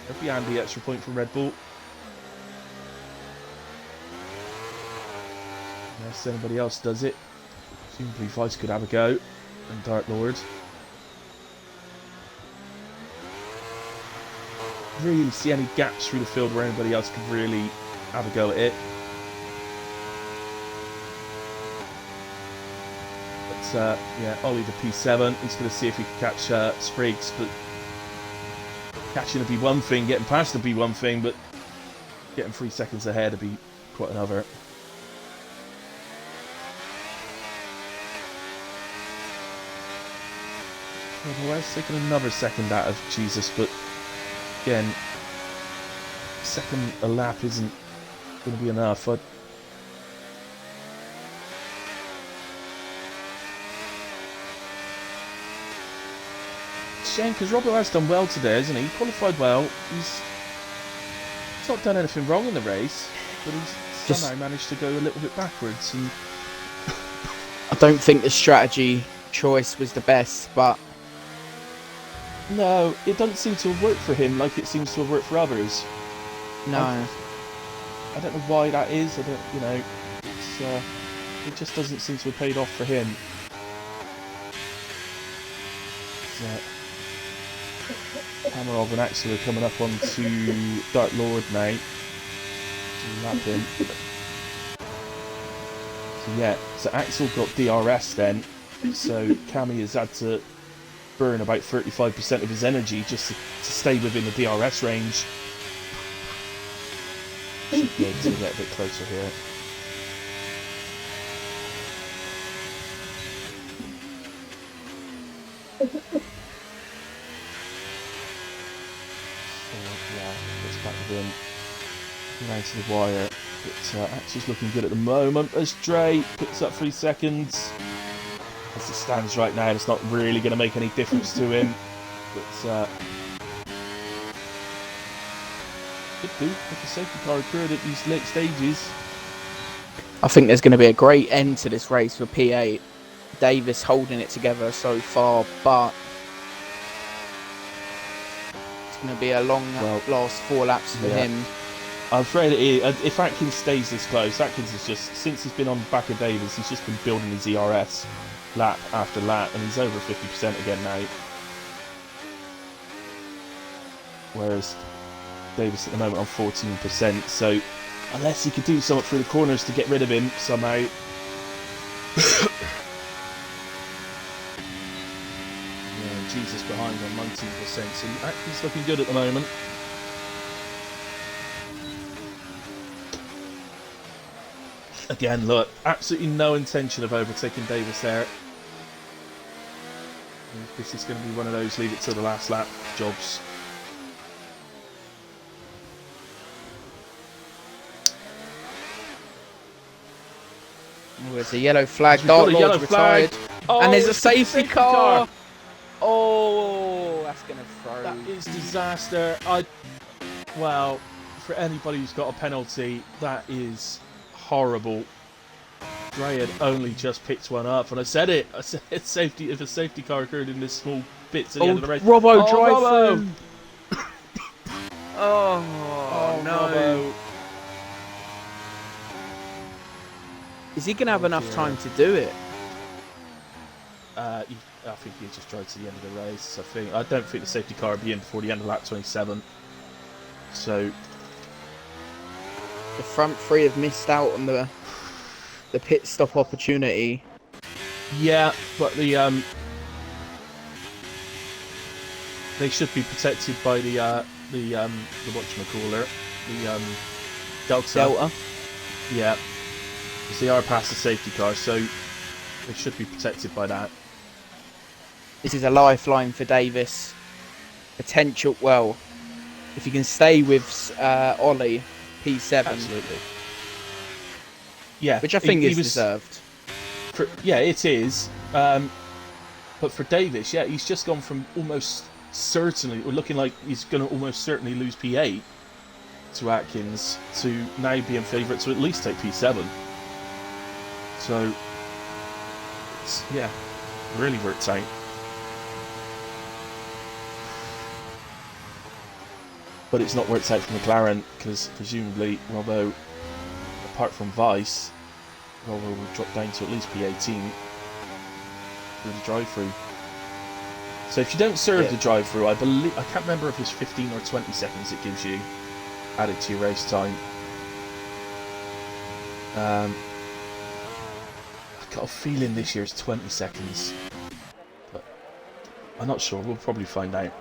That'll be handy, extra point from Red Bull. Unless anybody else does it. Presumably Vice could have a go, and Dark Lord. Really see any gaps through the field where anybody else could really have a go at it. But yeah, Ollie the P7. He's going to see if he can catch Spriggs, but catching would be one thing, getting past would be one thing, but getting 3 seconds ahead would be quite another. Otherwise, taking another second out of Jesus, but again, second a lap isn't going to be enough. Shame, because Robbo has done well today, hasn't he? He qualified well. He's not done anything wrong in the race, but he's somehow managed to go a little bit backwards. And I don't think the strategy choice was the best, but no, it doesn't seem to have worked for him like it seems to have worked for others. no. I don't know why that is. I don't, you know, it's it just doesn't seem to have paid off for him. Hamarov and Axel are coming up onto Dark Lord now. lap him. So yeah, so Axel got DRS then, so Cammy has had to burn about 35% of his energy just to stay within the DRS range. Should be able to get a bit closer here. Gets back within, around to the wire. But Axel's looking good at the moment as Dre picks up 3 seconds. As it stands right now, it's not really going to make any difference to him. But could do if the safety car occurred at these late stages. I think there's going to be a great end to this race for P8. Davis holding it together so far, but it's going to be a long last 4 laps for him. I'm afraid it is. If Atkins stays this close, Atkins has just, since he's been on the back of Davis, he's just been building his ERS lap after lap, and he's over 50% again now. Whereas Davis at the moment on 14%, so unless he could do something through the corners to get rid of him somehow. Yeah, Jesus behind on 19%, so Atkins looking good at the moment. Again, look, absolutely no intention of overtaking Davis there. This is going to be one of those leave it to the last lap jobs. Oh, there's a yellow flag. Dark Lord's retired. Oh, and there's a safety car. Oh, that's going to throw. That is disaster. Well, for anybody who's got a penalty, that is horrible. Dre had only just picked one up, and I said it. I said safety. If a safety car occurred in this small bit to the end of the race, Robbo drive Robbo! through. Oh no! Robbo. Is he going to have enough time to do it? I think he just drove to the end of the race. I don't think the safety car will be in before the end of lap 27. So the front three have missed out on the pit stop opportunity. Yeah, but they should be protected by the whatchamacallit, the Delta. Yeah, because they are past the safety car, so they should be protected by that. This is a lifeline for Davis. Potential. Well, if he can stay with Ollie, P7. Absolutely. Yeah, which I think is deserved. Yeah, it is. But for Davis, yeah, he's just gone from almost certainly, or looking like he's going to almost certainly lose P8 to Atkins, to now being favourite to at least take P7. So, it's, yeah, really worked out. But it's not worked out for McLaren, because presumably Robbo, apart from Vice, Robbo will drop down to at least P18 for the drive-through. So if you don't serve the drive-through, I can't remember if it's 15 or 20 seconds it gives you added to your race time. I've got a feeling this year is 20 seconds, but I'm not sure. We'll probably find out.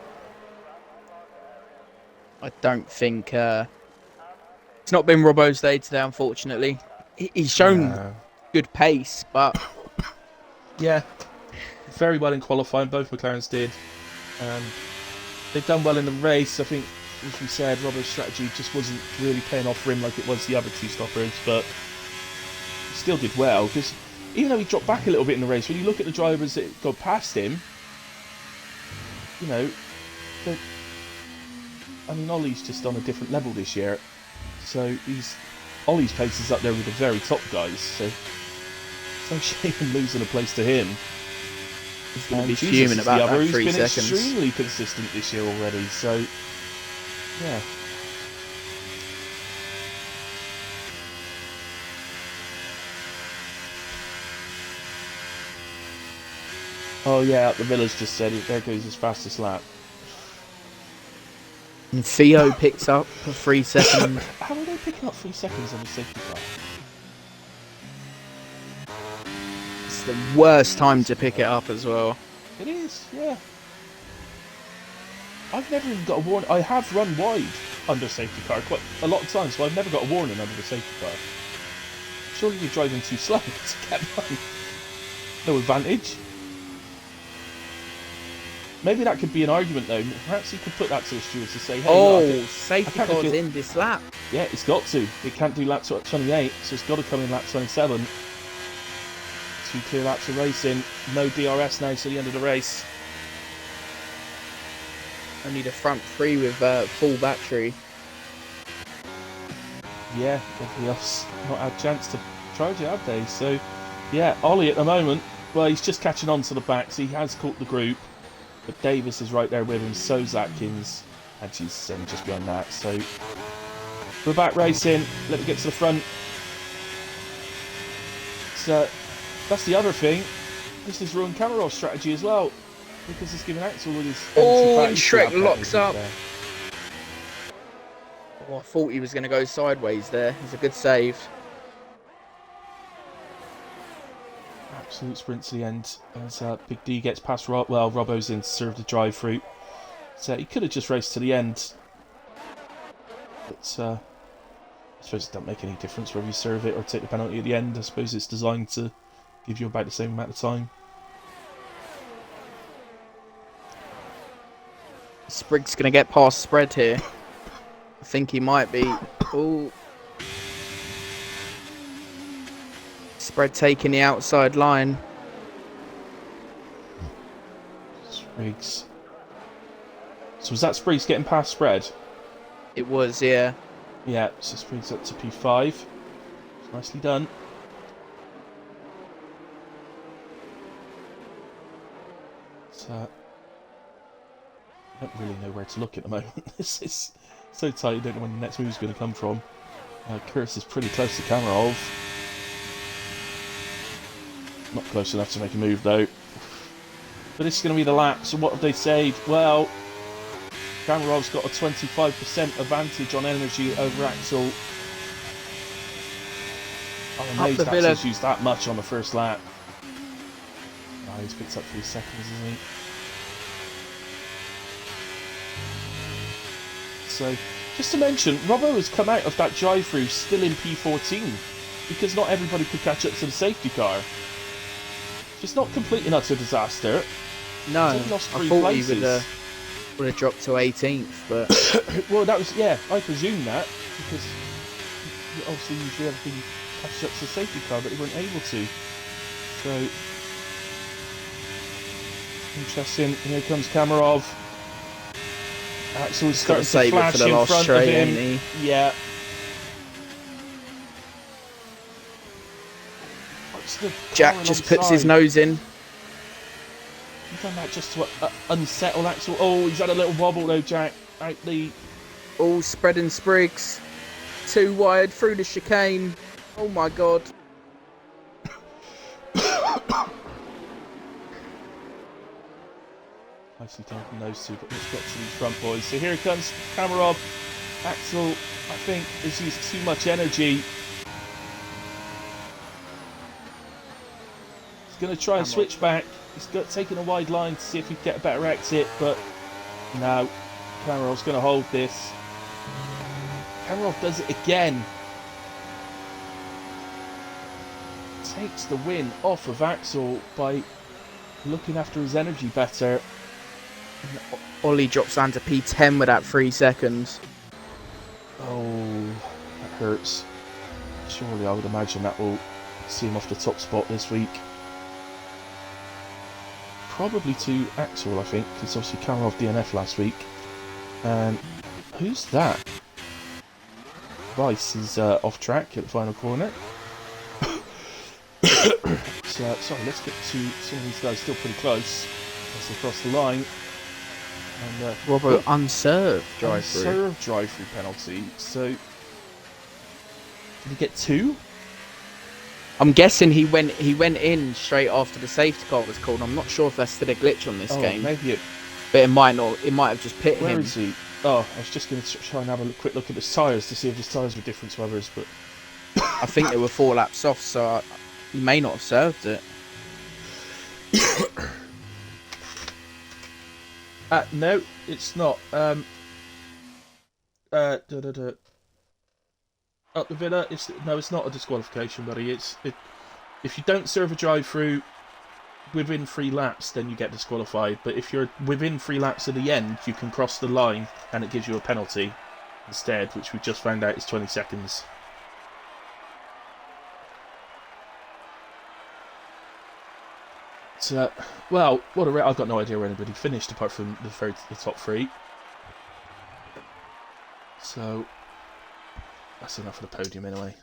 I don't think it's not been Robbo's day today, unfortunately. He's shown good pace, but yeah, very well in qualifying. Both McLarens did. They've done well in the race. I think, as we said, Robbo's strategy just wasn't really paying off for him like it was the other two stoppers, but he still did well, because even though he dropped back a little bit in the race, when you look at the drivers that got past him, you know, I mean, Ollie's just on a different level this year, so Ollie's pace is up there with the very top guys, so it's no shame in losing a place to him. He's going to be fuming about that 3 seconds. He's been extremely consistent this year already, so yeah. Oh yeah, the Miller's just said it. There goes his fastest lap. And Theo picks up a 3 second. How are they picking up 3 seconds on the safety car? It's the worst time to pick it up as well. It is, yeah. I've never even got a warning. I have run wide under safety car quite a lot of times, but I've never got a warning under the safety car. Surely you're driving too slow to get one. No advantage. Maybe that could be an argument though. Perhaps you could put that to the stewards to say, hey, look, safety car's in this lap. Yeah, it's got to. It can't do lap 28, so it's got to come in lap 27. 2 clear laps of racing. No DRS now to the end of the race. Only the front 3 with full battery. Yeah, everybody else not had a chance to charge it, have they? So, yeah, Ollie at the moment, well, he's just catching on to the back, so he has caught the group. But Davis is right there with him, so's Atkins, and she's just behind that. So, we're back racing. Let me get to the front. So, that's the other thing. This is ruined Kamarov's strategy as well, because it's giving Axel all his Oh, and Shrek locks up. Oh, I thought he was going to go sideways there. It's a good save. Absolute sprint to the end as Big D gets past Rob. Well, Robbo's in to serve the drive through. So he could have just raced to the end. But I suppose it doesn't make any difference whether you serve it or take the penalty at the end. I suppose it's designed to give you about the same amount of time. Spriggs going to get past Spread here. I think he might be. Oh. Spread taking the outside line. Spriggs. So was that Spriggs getting past Spread? It was, yeah. Yeah, so Spriggs up to P5. It's nicely done. So, I don't really know where to look at the moment. This is so tight, you don't know when the next move is going to come from. Kurz is pretty close to Kamarov. Not close enough to make a move though. But this is going to be the lap, so what have they saved? Well, Kamarov's got a 25% advantage on energy over Axel. I'm amazed Axel's used that much on the first lap. Oh, he's picked up 3 seconds, isn't he? So, just to mention, Robbo has come out of that drive-through still in P14 because not everybody could catch up to the safety car. It's not complete and utter disaster. No, I thought he would have dropped to 18th, but well, that was I presume that because obviously usually everything catches up to the safety car, but they weren't able to. So interesting. Here comes Kamarov. Axel is starting to flash in front of him. Yeah. Jack just puts his nose in. He's done that just to unsettle Axel. Oh, he's had a little wobble though, Jack. Out the... All Spread and Spriggs. 2 wide through the chicane. Oh my god. Nicely done from those two, but let's get to these front boys. So here comes Kamarov. Axel, I think, has used too much energy. He's going to try and switch back. He's taking a wide line to see if he can get a better exit, but no. Kamarov's going to hold this. Kamarov does it again. Takes the win off of Axel by looking after his energy better. Ollie drops down to P10 with that 3 seconds. Oh, that hurts. Surely I would imagine that will see him off the top spot this week. Probably to Axel, I think, because obviously Kamarov DNF last week. And who's that? Vice is off track at the final corner. So, sorry, let's get to some of these guys still pretty close as they cross the line. And Robbo unserved drive-through. Unserved drive-through penalty. So, did he get 2? I'm guessing he went in straight after the safety car was called. I'm not sure if that's still a glitch on this game. Maybe it. But it might not. It might have just pit him. Where is he? Oh, I was just going to try and have a quick look at his tyres to see if his tyres were different to others, but I think they were 4 laps off, so he may not have served it. No, it's not. Up the Villa. It's not a disqualification, buddy. If you don't serve a drive-through within 3 laps, then you get disqualified. But if you're within 3 laps of the end, you can cross the line, and it gives you a penalty instead, which we just found out is 20 seconds. So, well, I've got no idea where anybody finished apart from the top 3. So that's enough for the podium anyway.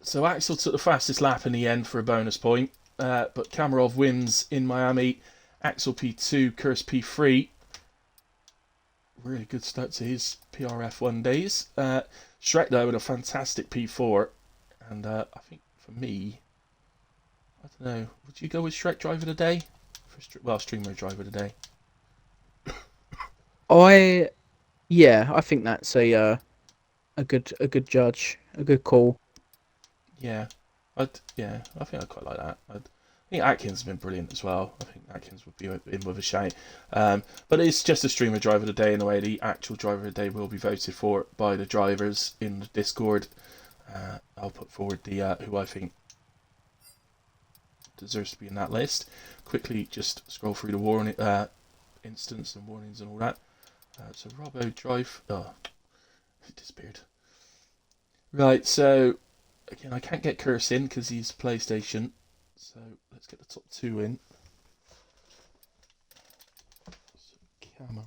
So Axel took the fastest lap in the end for a bonus point, but Kamarov wins in Miami. Axel P2, Kurse P3. Really good start to his PRF1 days. Shrek though with a fantastic P4, and I think for me, I don't know, would you go with Shrek driver of the day? Streamer driver of the day. I think that's a good judge, a good call. Yeah, I think I'd quite like that. I think Atkins has been brilliant as well. I think Atkins would be in with a shout. But it's just a streamer driver of the day in the way the actual driver of the day will be voted for by the drivers in the Discord. I'll put forward the who I think deserves to be in that list. Quickly just scroll through the warning instance and warnings and all that. So Robbo drive. Oh, it disappeared. Right, so again, I can't get Kurse in because he's PlayStation. So let's get the top 2 in. So, camera.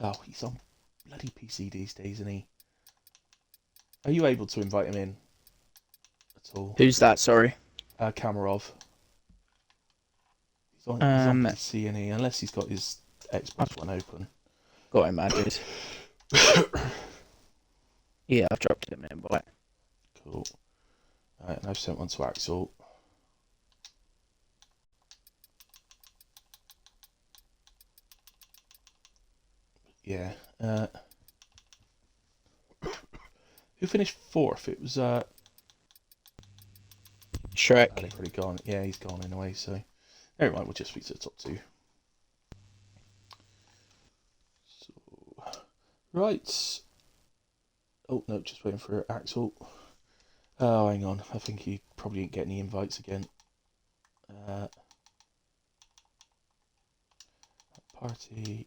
Oh, he's on bloody PC these days, isn't he? Are you able to invite him in at all? Who's that? Sorry. Kamarov. He's on PC, isn't he? Unless he's got his Xbox One open. Got him added. Yeah, I've dropped him in, but Cool. Right, and I've sent one to Axel. Yeah. Who finished 4th? It was Shrek. He's already gone. Yeah, he's gone anyway. So, never mind. We'll just speak to the top 2. So, right. Oh no, just waiting for Axel. Oh, hang on. I think he probably didn't get any invites again. Party.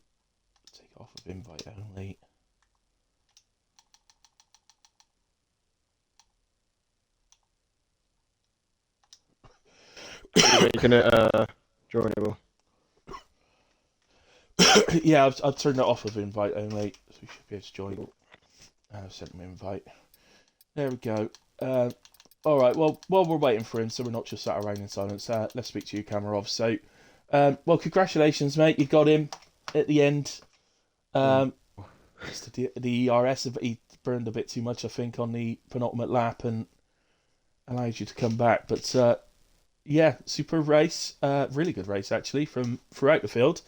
Take off of invite only. You're gonna joinable. Yeah, I've turned it off of invite only, so we should be able to join. I've sent him an invite. There we go. All right. Well, while we're waiting for him, so we're not just sat around in silence. Let's speak to you, Kamarov. So, well, congratulations, mate. You got him at the end. The ERS, he burned a bit too much, I think, on the penultimate lap and allowed you to come back. But yeah, super race. Really good race, actually, from throughout the field.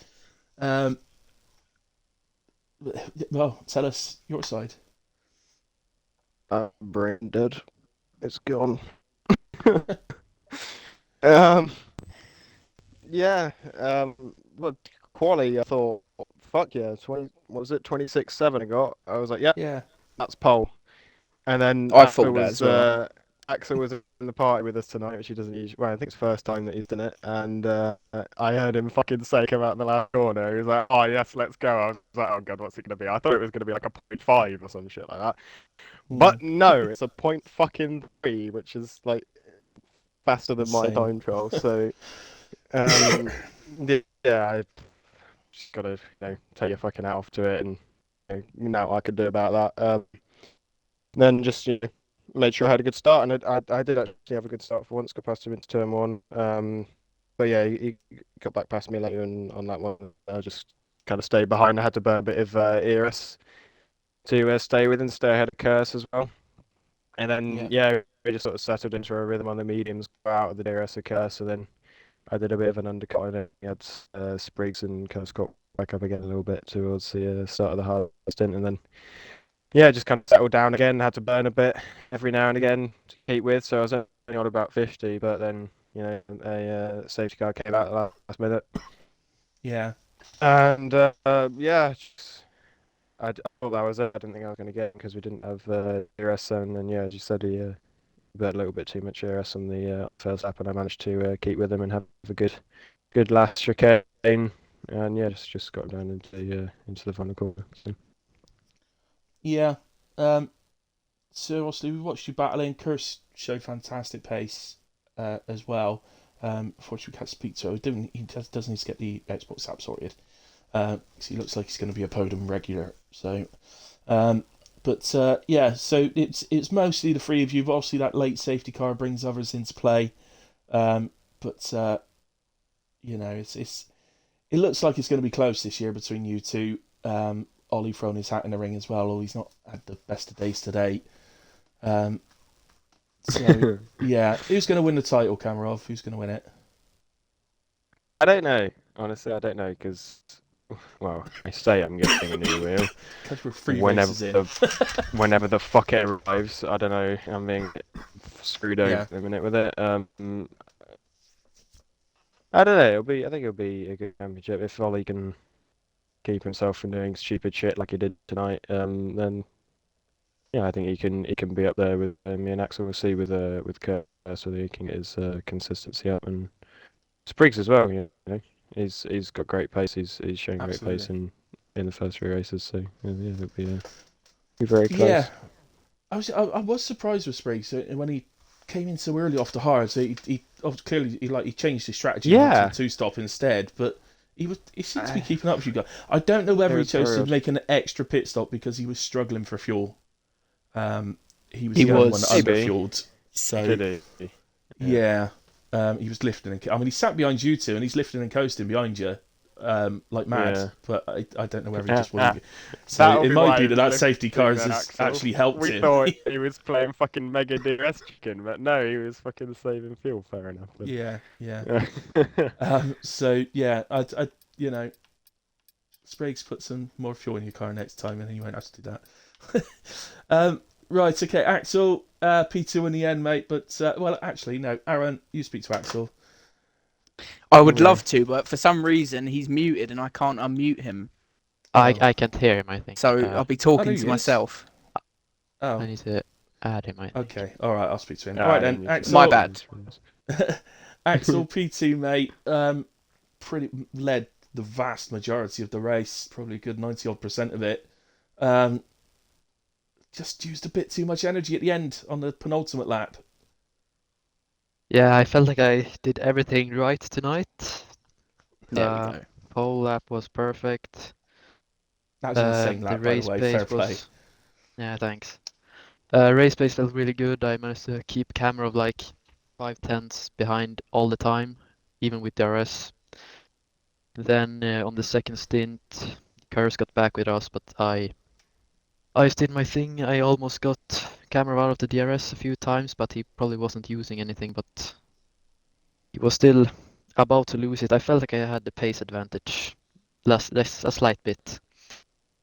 Well, tell us your side. Brain dead. It's gone. Yeah. Well, Quali, I thought, fuck yeah, 20. What was it? 26.7. I got. I was like, Yeah. that's pole. And then I thought that as well. Axel was in the party with us tonight, which he doesn't usually. Well, I think it's the first time that he's done it, and I heard him fucking say come out in the last corner. He was like, "Oh yes, let's go." I was like, "Oh god, what's it gonna be?" I thought it was gonna be like a 0.5 or some shit like that, but no, it's a point fucking 3, which is like faster than my Insane. time trial. So, yeah, I just gotta take your fucking hat off to it, and you know what I could do about that. Then just made sure I had a good start, and I did actually have a good start for once. Got past him into turn 1. But yeah, he got back past me later on that one. I just kind of stayed behind. I had to burn a bit of ERS to stay with and stay ahead of Curse as well. And then we just sort of settled into a rhythm on the mediums, go out of the DRS of Curse, and then I did a bit of an undercut on it. He had Spriggs and kind of got back up again a little bit towards the start of the hard stint, and then yeah, just kind of settled down again. Had to burn a bit every now and again to keep with. So I was only on about 50, but then a safety car came out at the last minute, Yeah. and yeah, I thought that was it. I didn't think I was going to get it because we didn't have DRS, and yeah, as you said, he had a little bit too much DRS on the first lap, and I managed to keep with him and have a good last chicane, and yeah, just got down into the final corner. So. Yeah. So obviously we watched you battling. Curse showed fantastic pace as well. Unfortunately, we can't speak to him. He does need to get the Xbox app sorted. Because he looks like he's going to be a podium regular. So, yeah. So it's mostly the three of you. Obviously, that late safety car brings others into play. It's it looks like it's going to be close this year between you two. Ollie throwing his hat in the ring as well, although he's not had the best of days to date. Yeah, who's going to win the title, Kamarov? Who's going to win it? I don't know. Honestly, I don't know because, well, I say I'm getting a new wheel. Because we're three races in. Whenever the fuck it arrives, I don't know. I'm being screwed over Yeah. in a minute with it. I don't know. I think it'll be a good championship if Ollie can keep himself from doing stupid shit like he did tonight. Then yeah, I think he can be up there with me and Axel. We'll see with Kurt so that he can get his consistency up, and Spriggs as well. You know, he's got great pace. He's showing great pace in the first three races. So yeah, it'll be very close. Yeah, I was surprised with Spriggs when he came in so early off the hard. So he clearly he changed his strategy to two stop instead, but. He seems to be keeping up with you guys. I don't know whether he chose to make an extra pit stop because he was struggling for fuel. He was the only one that underfueled. So Did he? Yeah, he was lifting. He sat behind you two, and he's lifting and coasting behind you, like mad. Yeah. But I don't know whether he just wanted. So it might be that safety car has actually helped him. We thought he was playing fucking Mega DRS chicken, but no, he was fucking saving fuel. Fair enough. But... Yeah. So yeah, I Spriggs, put some more fuel in your car next time, and then you won't have to do that. Right, okay, Axel, P2 in the end, mate. But well, actually, no, Aaron, you speak to Axel. I would love to, but for some reason he's muted and I can't unmute him. I can't hear him, I think. So I'll be talking to myself. Oh. I need to add him, I think. Okay, alright, I'll speak to him. Alright then, Axel. My bad. Axel, P2, mate, pretty led the vast majority of the race, probably a good 90% of it. Just used a bit too much energy at the end on the penultimate lap. Yeah, I felt like I did everything right tonight. There we go. Pole lap was perfect. That was an insane lap, by the way. Fair play. Yeah, thanks. Race pace felt really good. I managed to keep camera of like 5/10 behind all the time, even with DRS. Then on the second stint, Curse got back with us, but I did my thing. I almost got camera out of the DRS a few times, but he probably wasn't using anything, but he was still about to lose it. I felt like I had the pace advantage, less a slight bit.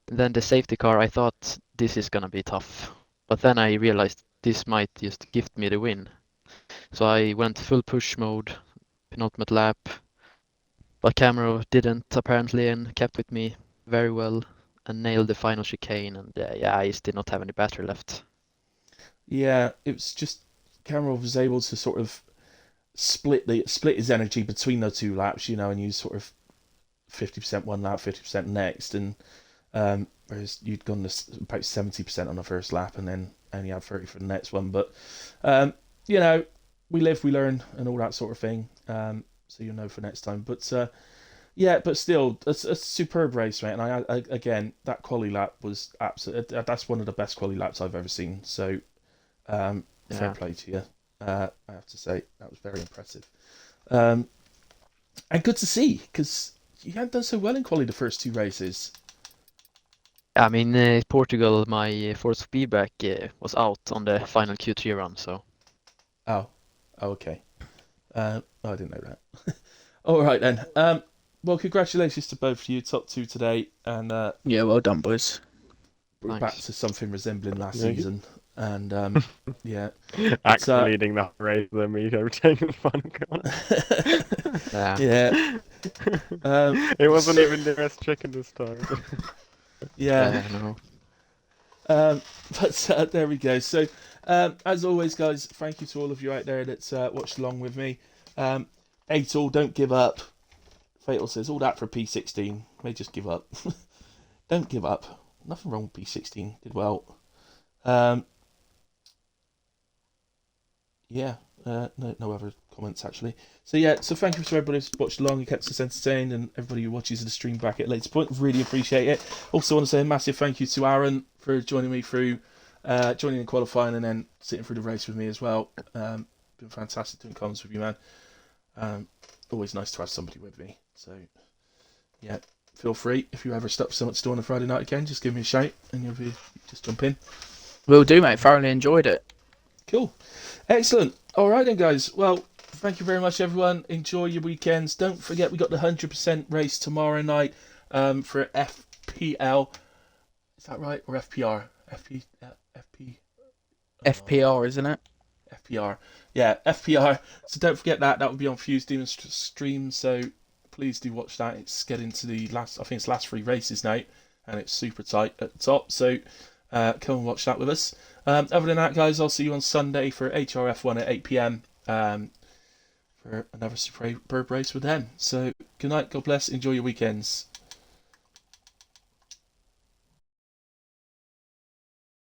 And then the safety car, I thought this is gonna be tough, but then I realized this might just gift me the win. So I went full push mode, penultimate lap, but Camaro didn't apparently and kept with me very well and nailed the final chicane, and I just did not have any battery left. Yeah, it was just Camaro was able to sort of split his energy between the two laps, and use sort of 50% one lap, 50% next, and whereas you'd gone about 70% on the first lap and then only had 30 for the next one. But we live, we learn, and all that sort of thing. So you'll know for next time. But but still, it's a superb race, mate. And I again, that quali lap was absolutely. That's one of the best quali laps I've ever seen. So fair play to you. I have to say that was very impressive, and good to see because you hadn't done so well in quali the first two races. I mean, Portugal, my force feedback was out on the final Q3 run, so. Oh, okay. I didn't know that. All right then. Well, congratulations to both of you, top 2 today, and Yeah, well done, boys. we're back to something resembling last Thank you. season. And yeah, Actually leading that race than me overtaking the final corner. yeah. It wasn't even nearest chicken this time. Yeah. No. But there we go. So, as always, guys, thank you to all of you out there that's watched along with me. 8-all, don't give up. Fatal says, all that for P16. May just give up. Don't give up. Nothing wrong with P16. Did well. Yeah. No other comments, actually. So, yeah. So, thank you to everybody who's watched along and kept us entertained, and everybody who watches the stream back at a later point. Really appreciate it. Also, want to say a massive thank you to Aaron for joining me through, joining in qualifying and then sitting through the race with me as well. Been fantastic doing comments with you, man. Always nice to have somebody with me. So, yeah, feel free. If you ever stuck for something to do on a Friday night again, just give me a shout and just jump in. Will do, mate. Thoroughly enjoyed it. Cool. Excellent. All right then, guys. Well, thank you very much, everyone. Enjoy your weekends. Don't forget, we got the 100% race tomorrow night for FPL. Is that right? Or FPR? FPR, isn't it? FPR. Yeah, FPR. So don't forget that. That will be on Fuse Demon stream. So please do watch that. It's getting to the last, I think it's last 3 races now. And it's super tight at the top. So come and watch that with us. Other than that, guys, I'll see you on Sunday for HRF1 at 8 p.m. For another superb race with them. So good night. God bless. Enjoy your weekends.